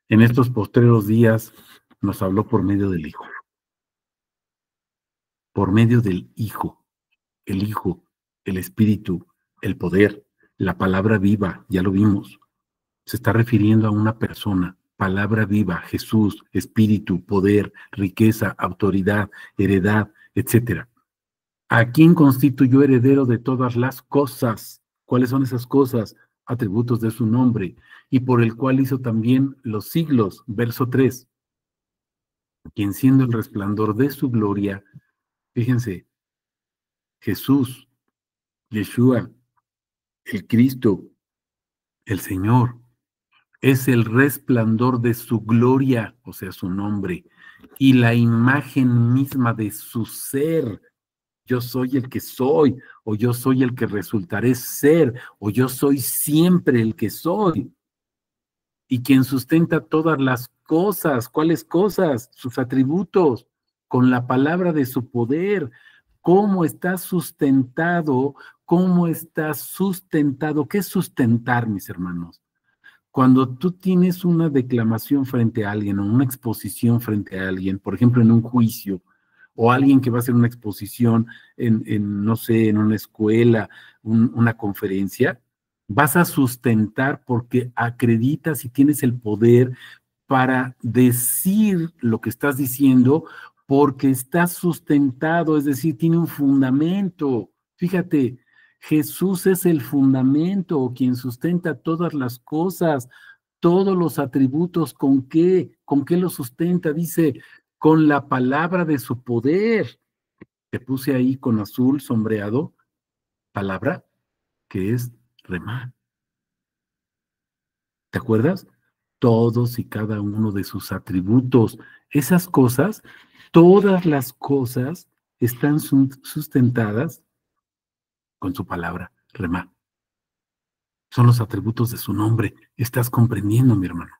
en estos postreros días nos habló por medio del Hijo. Por medio del Hijo, el Espíritu, el poder, la palabra viva, ya lo vimos. Se está refiriendo a una persona, palabra viva, Jesús, Espíritu, poder, riqueza, autoridad, heredad, etcétera. ¿A quién constituyó heredero de todas las cosas? ¿Cuáles son esas cosas? Atributos de su nombre, y por el cual hizo también los siglos, verso 3, quien siendo el resplandor de su gloria, fíjense, Jesús, Yeshua, el Cristo, el Señor, es el resplandor de su gloria, o sea, su nombre, y la imagen misma de su ser. Yo soy el que soy, o yo soy el que resultaré ser, o yo soy siempre el que soy. Y quien sustenta todas las cosas, ¿cuáles cosas? Sus atributos, con la palabra de su poder. ¿Cómo está sustentado? ¿Cómo está sustentado? ¿Qué es sustentar, mis hermanos? Cuando tú tienes una declamación frente a alguien o una exposición frente a alguien, por ejemplo, en un juicio, o alguien que va a hacer una exposición no sé, en una escuela, una conferencia, vas a sustentar porque acreditas y tienes el poder para decir lo que estás diciendo porque está sustentado, es decir, tiene un fundamento. Fíjate, Jesús es el fundamento, quien sustenta todas las cosas, todos los atributos. ¿Con qué? ¿Con qué lo sustenta? Dice, con la palabra de su poder. Te puse ahí con azul sombreado, palabra, que es remá. ¿Te acuerdas? Todos y cada uno de sus atributos. Esas cosas, todas las cosas están sustentadas con su palabra, remá. Son los atributos de su nombre. ¿Estás comprendiendo, mi hermano?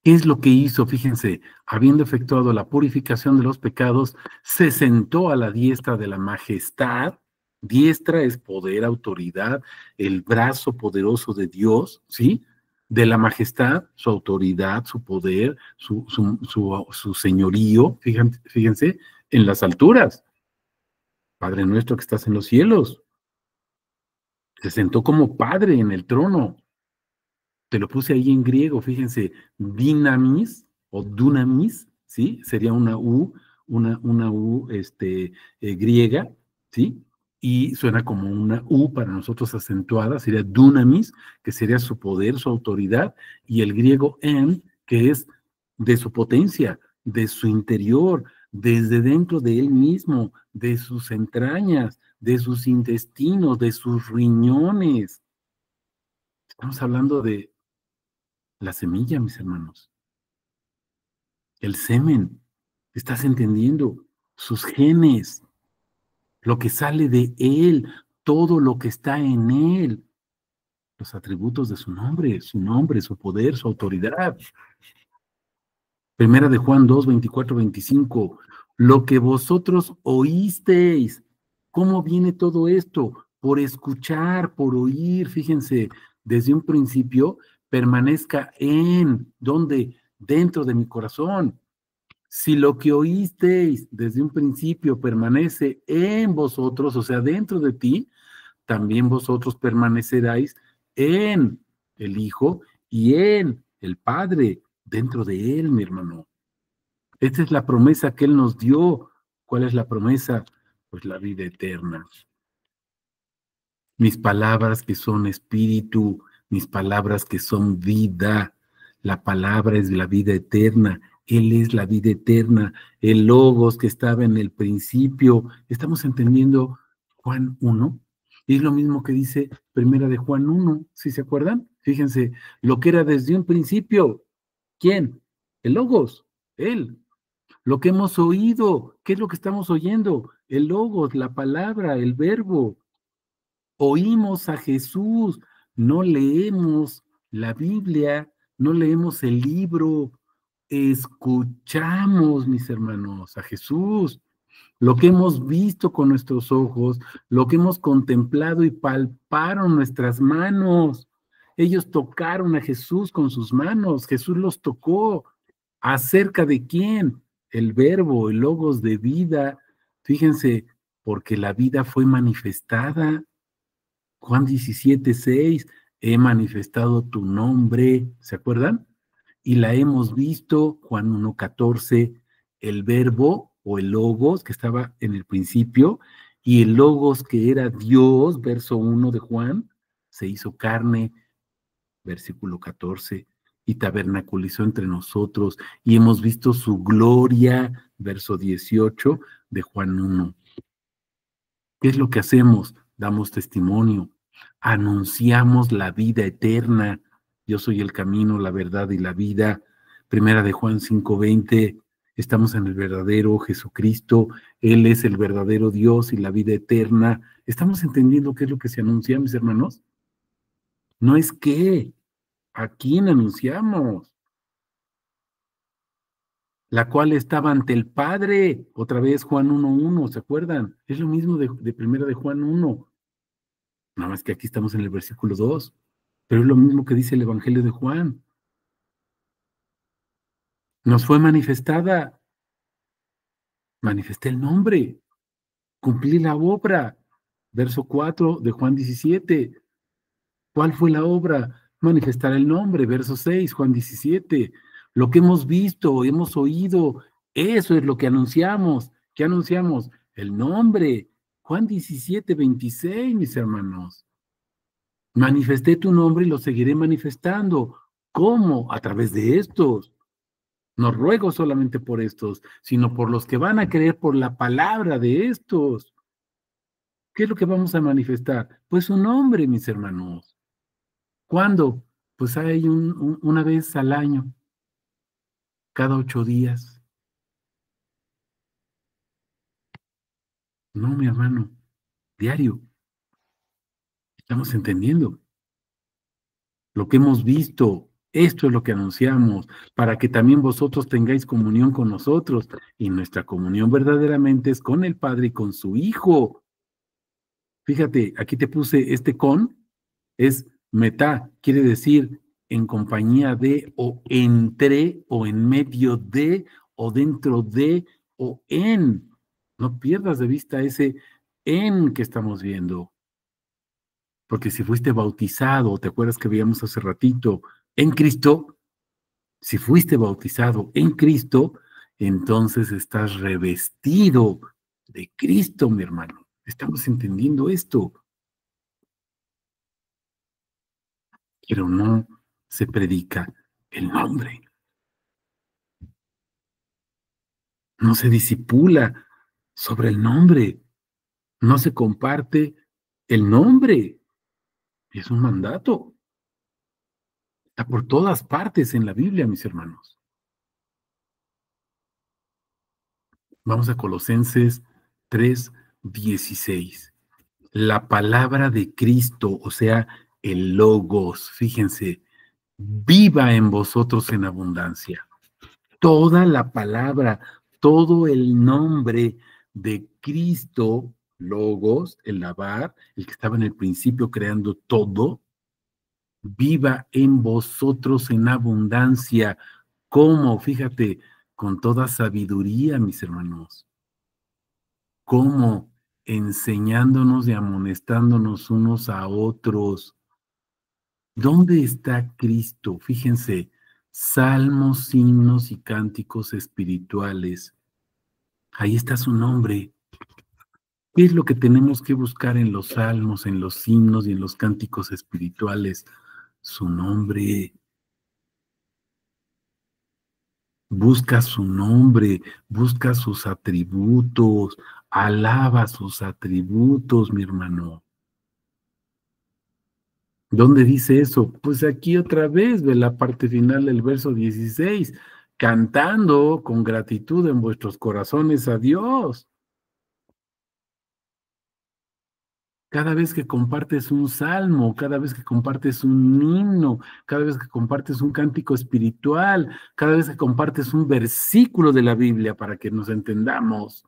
¿Qué es lo que hizo? Fíjense, habiendo efectuado la purificación de los pecados, se sentó a la diestra de la majestad. Diestra es poder, autoridad, el brazo poderoso de Dios, ¿sí? De la majestad, su autoridad, su poder, su señorío, fíjense, en las alturas. Padre nuestro que estás en los cielos. Se sentó como Padre en el trono. Te lo puse ahí en griego, fíjense, dinamis o dunamis, ¿sí? Sería una U, una U griega, ¿sí? Y suena como una U para nosotros acentuada, sería dunamis, que sería su poder, su autoridad, y el griego en, que es de su potencia, de su interior, desde dentro de él mismo, de sus entrañas, de sus intestinos, de sus riñones. Estamos hablando de la semilla, mis hermanos, el semen, ¿estás entendiendo? Sus genes, lo que sale de él, todo lo que está en él, los atributos de su nombre, su poder, su autoridad. Primera de Juan 2, 24, 25, lo que vosotros oísteis. ¿Cómo viene todo esto? Por escuchar, por oír, fíjense, desde un principio, permanezca en, ¿dónde? Dentro de mi corazón. Si lo que oísteis desde un principio permanece en vosotros, o sea, dentro de ti, también vosotros permaneceráis en el Hijo y en el Padre, dentro de Él, mi hermano. Esta es la promesa que Él nos dio. ¿Cuál es la promesa? Pues la vida eterna. Mis palabras que son espíritu, mis palabras que son vida. La palabra es la vida eterna. Él es la vida eterna. El logos que estaba en el principio. ¿Estamos entendiendo Juan 1? Y es lo mismo que dice Primera de Juan 1, ¿sí se acuerdan? Fíjense, lo que era desde un principio. ¿Quién? El logos, Él. Lo que hemos oído, ¿qué es lo que estamos oyendo? El logos, la palabra, el verbo. Oímos a Jesús, no leemos la Biblia, no leemos el libro, escuchamos, mis hermanos, a Jesús. lo que hemos visto con nuestros ojos, lo que hemos contemplado y palparon nuestras manos. Ellos tocaron a Jesús con sus manos, Jesús los tocó. ¿Acerca de quién? El verbo, el logos de vida. Fíjense, porque la vida fue manifestada. Juan 17:6, he manifestado tu nombre, ¿se acuerdan? Y la hemos visto, Juan 1:14, el verbo o el logos que estaba en el principio, y el logos que era Dios, verso 1 de Juan, se hizo carne, versículo 14, y tabernaculizó entre nosotros, y hemos visto su gloria, verso 18 de Juan 1. ¿Qué es lo que hacemos? Damos testimonio, anunciamos la vida eterna. Yo soy el camino, la verdad y la vida. Primera de Juan 5:20, estamos en el verdadero Jesucristo, Él es el verdadero Dios y la vida eterna. ¿Estamos entendiendo qué es lo que se anuncia, mis hermanos? No es qué, ¿a quién anunciamos? La cual estaba ante el Padre, otra vez Juan 1:1, ¿se acuerdan? Es lo mismo de Primera de Juan 1. Nada más que aquí estamos en el versículo 2, pero es lo mismo que dice el Evangelio de Juan. Nos fue manifestada, manifesté el nombre, cumplí la obra. Verso 4 de Juan 17. ¿Cuál fue la obra? Manifestar el nombre. Verso 6, Juan 17. Lo que hemos visto, hemos oído, eso es lo que anunciamos. ¿Qué anunciamos? El nombre. Juan 17:26, mis hermanos. Manifesté tu nombre y lo seguiré manifestando. ¿Cómo? A través de estos. No ruego solamente por estos, sino por los que van a creer por la palabra de estos. ¿Qué es lo que vamos a manifestar? Pues su nombre, mis hermanos. ¿Cuándo? Pues hay una vez al año, cada 8 días. No, mi hermano, diario. Estamos entendiendo. Lo que hemos visto, esto es lo que anunciamos, para que también vosotros tengáis comunión con nosotros. Y nuestra comunión verdaderamente es con el Padre y con su Hijo. Fíjate, aquí te puse este con, es metá, quiere decir en compañía de, o entre, o en medio de, o dentro de, o en. No pierdas de vista ese en que estamos viendo. Porque si fuiste bautizado, ¿te acuerdas que veíamos hace ratito? En Cristo, si fuiste bautizado en Cristo, entonces estás revestido de Cristo, mi hermano. ¿Estamos entendiendo esto? Pero no se predica el nombre. No se disipula sobre el nombre. No se comparte el nombre. Es un mandato. Está por todas partes en la Biblia, mis hermanos. Vamos a Colosenses 3:16. La palabra de Cristo, o sea, el Logos, fíjense, viva en vosotros en abundancia. Toda la palabra, todo el nombre de Cristo, Logos, el Labar, el que estaba en el principio creando todo, viva en vosotros en abundancia. ¿Cómo? Fíjate, con toda sabiduría, mis hermanos. ¿Cómo? Enseñándonos y amonestándonos unos a otros. ¿Dónde está Cristo? Fíjense, salmos, himnos y cánticos espirituales. Ahí está su nombre. ¿Qué es lo que tenemos que buscar en los salmos, en los himnos y en los cánticos espirituales? Su nombre. Busca su nombre, busca sus atributos, alaba sus atributos, mi hermano. ¿Dónde dice eso? Pues aquí otra vez, ve la parte final del verso 16, cantando con gratitud en vuestros corazones a Dios. Cada vez que compartes un salmo, cada vez que compartes un himno, cada vez que compartes un cántico espiritual, cada vez que compartes un versículo de la Biblia para que nos entendamos,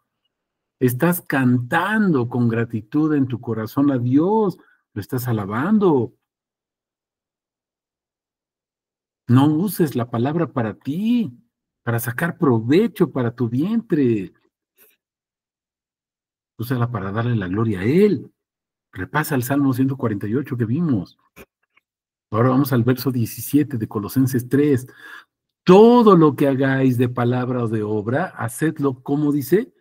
Estás cantando con gratitud en tu corazón a Dios, lo estás alabando. No uses la palabra para ti, para sacar provecho para tu vientre. Úsala para darle la gloria a Él. Repasa el Salmo 148 que vimos. Ahora vamos al verso 17 de Colosenses 3. Todo lo que hagáis de palabra o de obra, hacedlo, como dice,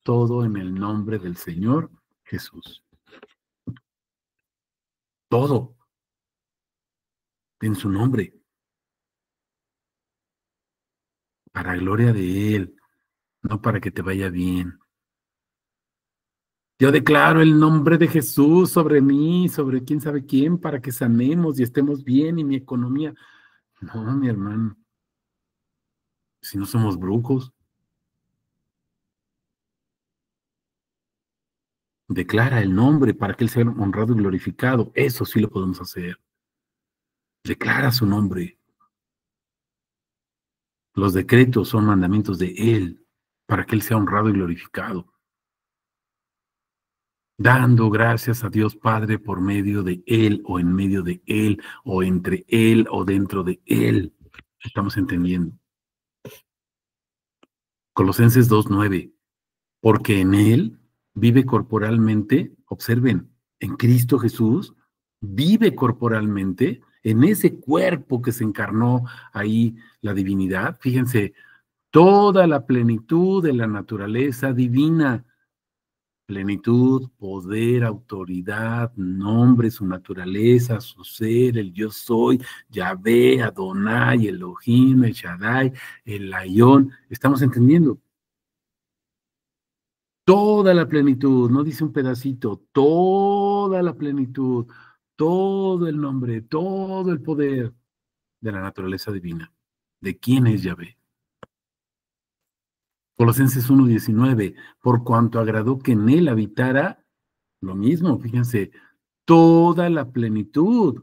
todo en el nombre del Señor Jesús. Todo en su nombre, para gloria de Él, no para que te vaya bien. Yo declaro el nombre de Jesús sobre mí, sobre quién sabe quién, para que sanemos y estemos bien y mi economía. No, mi hermano, si no somos brujos, declara el nombre para que Él sea honrado y glorificado. Eso sí lo podemos hacer. Declara su nombre. Los decretos son mandamientos de Él, para que Él sea honrado y glorificado. Dando gracias a Dios Padre por medio de Él, o en medio de Él, o entre Él, o dentro de Él. Estamos entendiendo. Colosenses 2:9. Porque en Él vive corporalmente, observen, en Cristo Jesús, vive corporalmente, en ese cuerpo que se encarnó ahí la divinidad. Fíjense, toda la plenitud de la naturaleza divina, plenitud, poder, autoridad, nombre, su naturaleza, su ser, el yo soy, Yahvé, Adonai, Elohim, el Shaddai, el Ayón. ¿Estamos entendiendo? Toda la plenitud, no dice un pedacito, toda la plenitud, todo el nombre, todo el poder de la naturaleza divina. ¿De quién es Yahvé? Colosenses 1:19, por cuanto agradó que en él habitara, lo mismo, fíjense, toda la plenitud,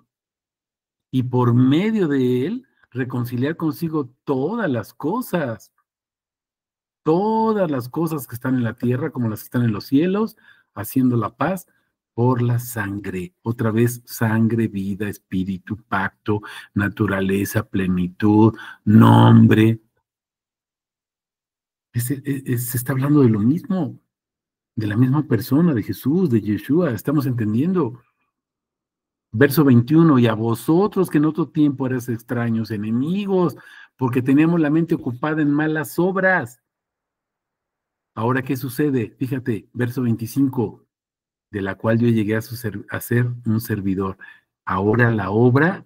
y por medio de él reconciliar consigo todas las cosas que están en la tierra como las que están en los cielos, haciendo la paz por la sangre. Otra vez, sangre, vida, espíritu, pacto, naturaleza, plenitud, nombre. Se está hablando de lo mismo, de la misma persona, de Jesús, de Yeshua. Estamos entendiendo. Verso 21, y a vosotros que en otro tiempo eras extraños, enemigos, porque teníamos la mente ocupada en malas obras. Ahora, ¿qué sucede? Fíjate, verso 25, de la cual yo llegué a ser un servidor. Ahora la obra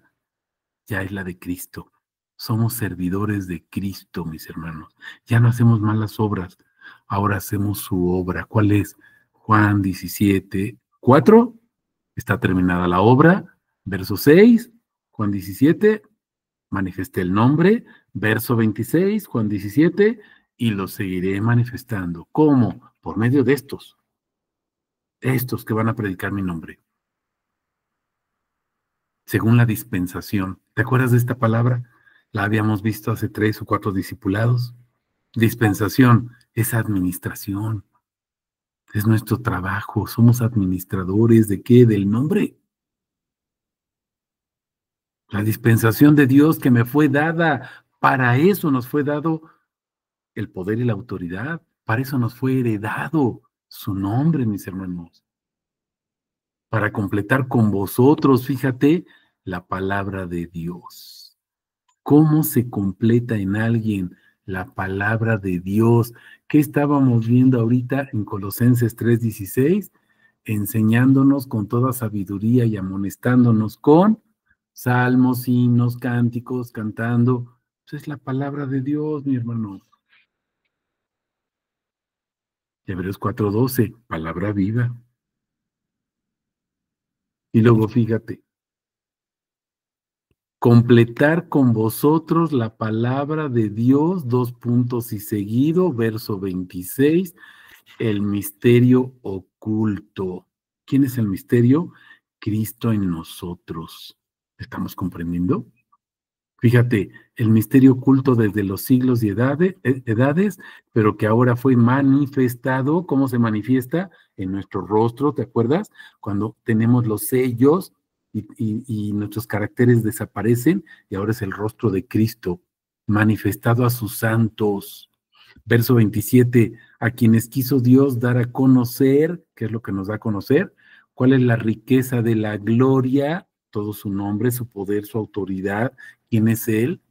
ya es la de Cristo. Somos servidores de Cristo, mis hermanos. Ya no hacemos malas obras, ahora hacemos su obra. ¿Cuál es? Juan 17:4. Está terminada la obra. Verso 6, Juan 17, manifesté el nombre. Verso 26, Juan 17, y lo seguiré manifestando. ¿Cómo? Por medio de estos que van a predicar mi nombre. Según la dispensación. ¿Te acuerdas de esta palabra? La habíamos visto hace 3 o 4 discipulados. Dispensación es administración. Es nuestro trabajo. Somos administradores ¿de qué? Del nombre. La dispensación de Dios que me fue dada. Para eso nos fue dado el poder y la autoridad. Para eso nos fue heredado su nombre, mis hermanos. Para completar con vosotros, fíjate, la palabra de Dios. ¿Cómo se completa en alguien la palabra de Dios? ¿Qué estábamos viendo ahorita en Colosenses 3:16? Enseñándonos con toda sabiduría y amonestándonos con salmos, himnos, cánticos, cantando. Esa es la palabra de Dios, mi hermano. Hebreos 4:12, palabra viva. Y luego fíjate, completar con vosotros la palabra de Dios, 2 puntos y seguido, verso 26, el misterio oculto. ¿Quién es el misterio? Cristo en nosotros. ¿Estamos comprendiendo? Fíjate, el misterio oculto desde los siglos y edades, pero que ahora fue manifestado. ¿Cómo se manifiesta? En nuestro rostro, ¿te acuerdas? Cuando tenemos los sellos y nuestros caracteres desaparecen y ahora es el rostro de Cristo manifestado a sus santos. Verso 27, a quienes quiso Dios dar a conocer, ¿qué es lo que nos da a conocer? ¿Cuál es la riqueza de la gloria? Todo su nombre, su poder, su autoridad. ¿Quién es Él?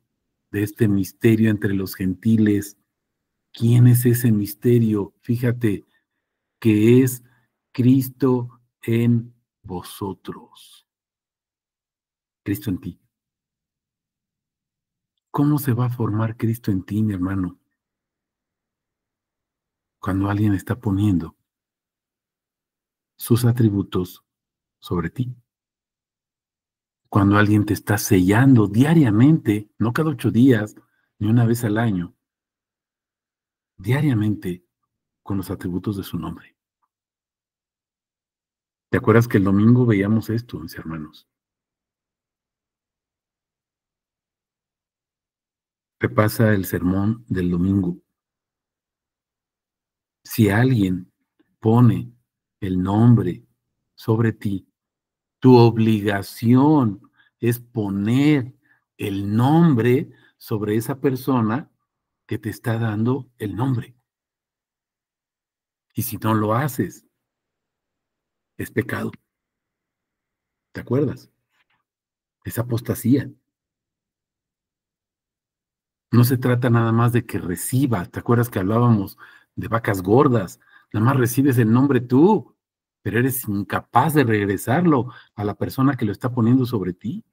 De este misterio entre los gentiles. ¿Quién es ese misterio? Fíjate que es Cristo en vosotros. Cristo en ti. ¿Cómo se va a formar Cristo en ti, mi hermano? Cuando alguien está poniendo sus atributos sobre ti. Cuando alguien te está sellando diariamente, no cada 8 días, ni una vez al año, diariamente con los atributos de su nombre. ¿Te acuerdas que el domingo veíamos esto, mis hermanos? Repasa el sermón del domingo. Si alguien pone el nombre sobre ti, tu obligación es poner el nombre sobre esa persona que te está dando el nombre. Y si no lo haces, es pecado. ¿Te acuerdas? Es apostasía. No se trata nada más de que recibas. ¿Te acuerdas que hablábamos de vacas gordas? Nada más recibes el nombre tú, pero eres incapaz de regresarlo a la persona que lo está poniendo sobre ti.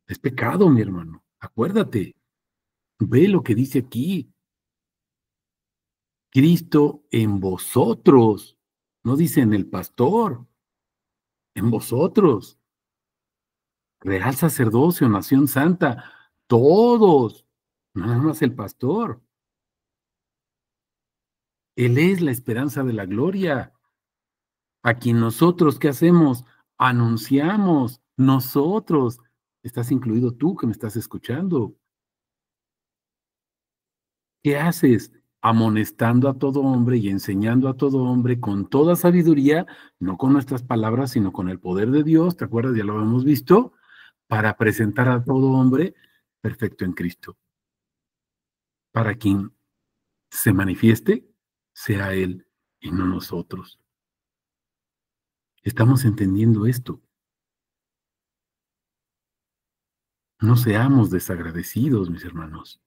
Es pecado, mi hermano. Acuérdate. Ve lo que dice aquí. Cristo en vosotros. No dice en el pastor, en vosotros. Real sacerdocio, nación santa. Todos. No nada más el pastor. Él es la esperanza de la gloria, a quien nosotros, ¿qué hacemos? Anunciamos, nosotros. Estás incluido tú que me estás escuchando. ¿Qué haces? Amonestando a todo hombre y enseñando a todo hombre con toda sabiduría, no con nuestras palabras, sino con el poder de Dios, ¿te acuerdas? Ya lo hemos visto, para presentar a todo hombre perfecto en Cristo. Para quien se manifieste, sea Él y no nosotros. Estamos entendiendo esto. No seamos desagradecidos, mis hermanos.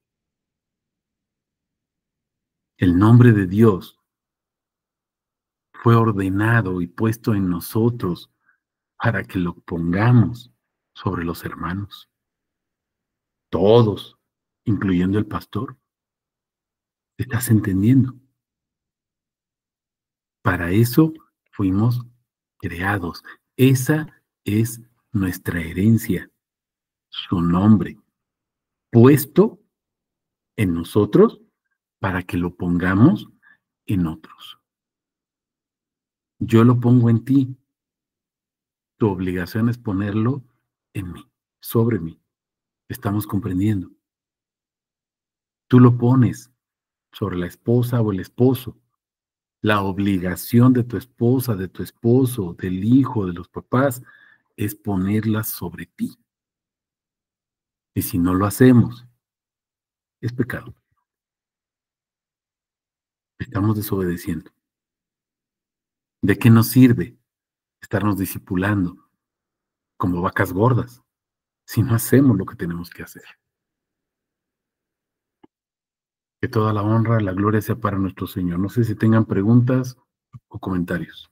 El nombre de Dios fue ordenado y puesto en nosotros para que lo pongamos sobre los hermanos. Todos, incluyendo el pastor. ¿Estás entendiendo? Para eso fuimos creados. Esa es nuestra herencia, su nombre, puesto en nosotros para que lo pongamos en otros. Yo lo pongo en ti. Tu obligación es ponerlo en mí, sobre mí. Estamos comprendiendo. Tú lo pones sobre la esposa o el esposo. La obligación de tu esposa, de tu esposo, del hijo, de los papás, es ponerlas sobre ti. Y si no lo hacemos, es pecado. Estamos desobedeciendo. ¿De qué nos sirve estarnos discipulando como vacas gordas si no hacemos lo que tenemos que hacer? Que toda la honra, la gloria sea para nuestro Señor. No sé si tengan preguntas o comentarios.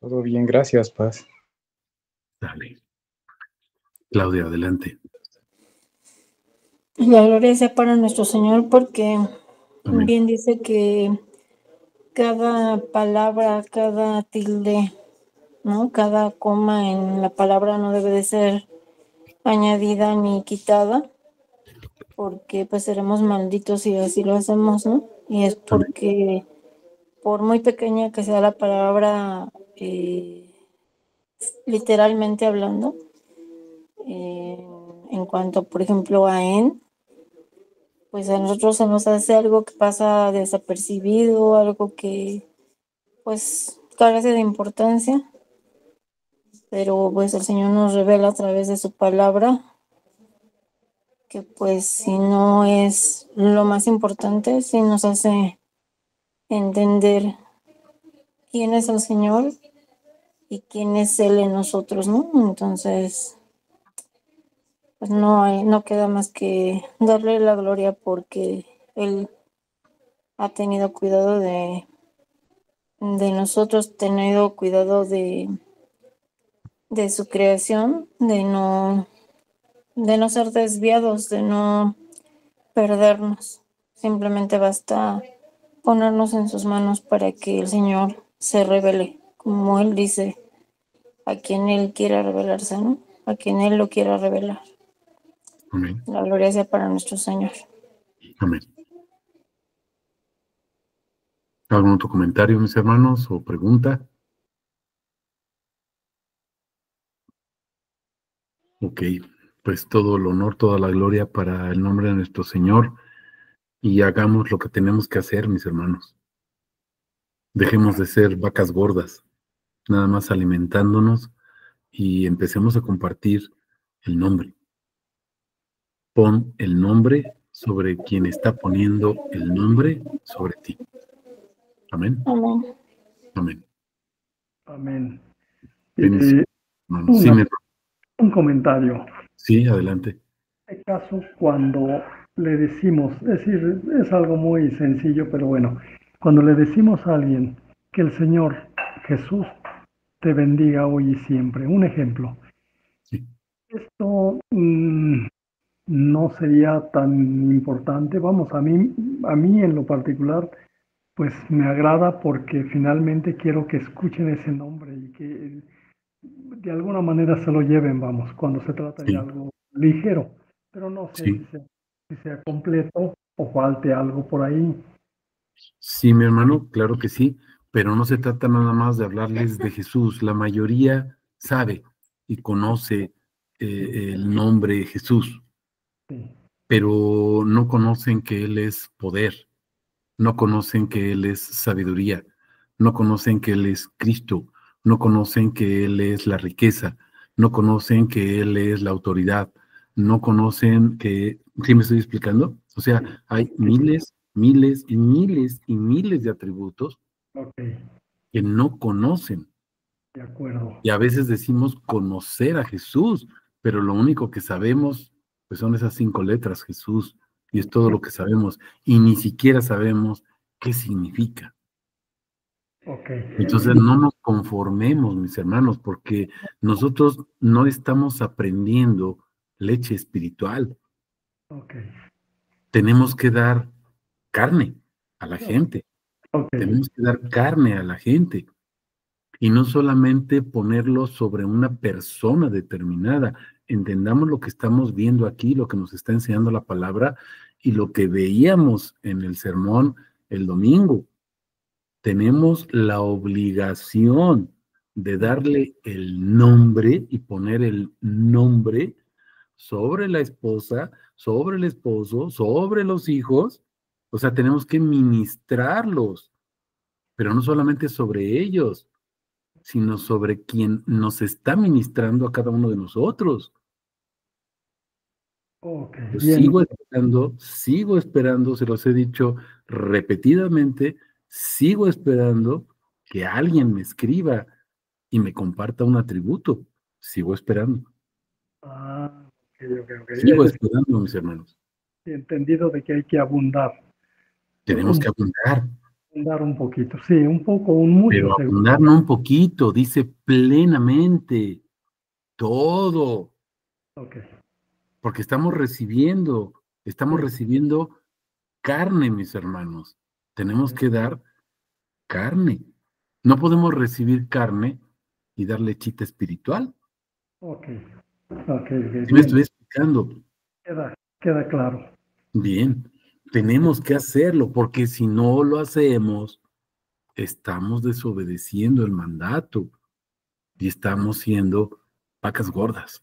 Todo bien, gracias, Paz.
Dale. Claudia, adelante.
La gloria sea para nuestro Señor, porque
Amén.
bien dice que cada palabra, cada tilde, ¿no? Cada coma en la palabra no debe de ser añadida ni quitada. porque pues seremos malditos si así lo hacemos, ¿no? Y es
Amén.
porque por muy pequeña que sea la palabra, literalmente hablando, en cuanto, por ejemplo, a en, pues a nosotros se nos hace algo que pasa desapercibido, algo que pues carece de importancia, pero pues el Señor nos revela a través de su palabra que pues si no es lo más importante, sí nos hace entender quién es el Señor y quién es Él en nosotros, ¿no? Entonces, pues no queda más que darle la gloria porque Él ha tenido cuidado de nosotros, tenido cuidado de su creación, de no ser desviados, de no perdernos. Simplemente basta ponernos en sus manos para que el Señor se revele, como Él dice, a quien Él quiera revelarse, ¿no? A quien Él lo quiera revelar.
Amén.
La gloria sea para nuestro Señor.
Amén. ¿Algún otro comentario, mis hermanos, o pregunta? Ok, pues todo el honor, toda la gloria para el nombre de nuestro Señor, y hagamos lo que tenemos que hacer, mis hermanos. Dejemos de ser vacas gordas, nada más alimentándonos, y empecemos a compartir el nombre. Pon el nombre sobre quien está poniendo el nombre sobre ti. Amén.
Amén.
Amén.
Amén.
Bendiciones, hermanos. Sí,
Un comentario.
sí, adelante.
En este caso, cuando le decimos, es decir, es algo muy sencillo, pero bueno, cuando le decimos a alguien que el Señor Jesús te bendiga hoy y siempre, un ejemplo,
Sí.
esto no sería tan importante, vamos, a mí en lo particular, pues me agrada porque finalmente quiero que escuchen ese nombre y que de alguna manera se lo lleven, vamos, cuando se trata de
Sí.
algo ligero, pero no sé
Sí.
si sea completo o falte algo por ahí.
Sí, mi hermano, claro que sí, pero no se trata nada más de hablarles de Jesús. La mayoría sabe y conoce el nombre Jesús,
Sí.
pero no conocen que Él es poder, no conocen que Él es sabiduría, no conocen que Él es Cristo, no conocen que Él es la riqueza, no conocen que Él es la autoridad, no conocen que... ¿Sí me estoy explicando? O sea, hay miles, miles y miles y miles de atributos
Ok,
que no conocen.
de acuerdo.
Y a veces decimos conocer a Jesús, pero lo único que sabemos pues son esas 5 letras, Jesús, y es todo lo que sabemos, y ni siquiera sabemos qué significa.
Ok.
Entonces no nos conformemos, mis hermanos, porque nosotros no estamos aprendiendo leche espiritual.
Ok.
Tenemos que dar carne a la gente.
Ok.
Tenemos que dar carne a la gente. Y no solamente ponerlo sobre una persona determinada. Entendamos lo que estamos viendo aquí, lo que nos está enseñando la palabra y lo que veíamos en el sermón el domingo. Tenemos la obligación de darle el nombre y poner el nombre sobre la esposa, sobre el esposo, sobre los hijos. O sea, tenemos que ministrarlos, pero no solamente sobre ellos, sino sobre quien nos está ministrando a cada uno de nosotros.
Ok.
Yo
Bien.
sigo esperando, se los he dicho repetidamente, sigo esperando que alguien me escriba y me comparta un atributo. Sigo esperando.
Ah, ok.
Sigo
Es decir,
esperando, mis hermanos.
entendido de que hay que abundar.
Tenemos que abundar,
Abundar un poquito. Sí, un poco, un mucho,
pero
seguro.
abundar no un poquito, dice plenamente todo,
Ok.
porque estamos recibiendo carne, mis hermanos. Tenemos que dar carne. No podemos recibir carne y dar lechita espiritual.
Ok. Ok.
¿Sí me
Bien.
estoy explicando?
Queda claro.
Bien, tenemos que hacerlo, porque si no lo hacemos, estamos desobedeciendo el mandato y estamos siendo vacas gordas,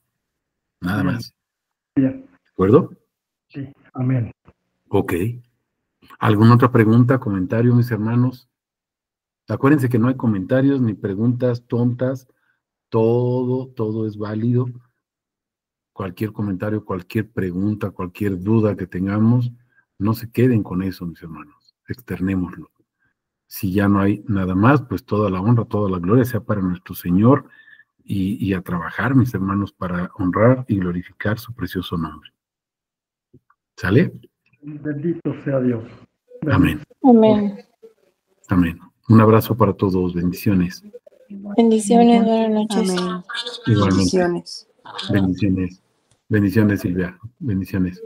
nada
Bien.
más.
Bien,
¿De acuerdo?
sí, amén.
Ok. ¿Alguna otra pregunta, comentario, mis hermanos? Acuérdense que no hay comentarios ni preguntas tontas. Todo es válido. Cualquier comentario, cualquier pregunta, cualquier duda que tengamos, no se queden con eso, mis hermanos. Externémoslo. Si ya no hay nada más, pues toda la honra, toda la gloria sea para nuestro Señor y a trabajar, mis hermanos, para honrar y glorificar su precioso nombre. ¿Sale?
Bendito sea Dios.
Amén.
Amén.
Amén. Un abrazo para todos. Bendiciones.
Bendiciones, buenas noches.
Amén.
Igualmente.
Bendiciones.
Bendiciones. Bendiciones, Silvia. Bendiciones.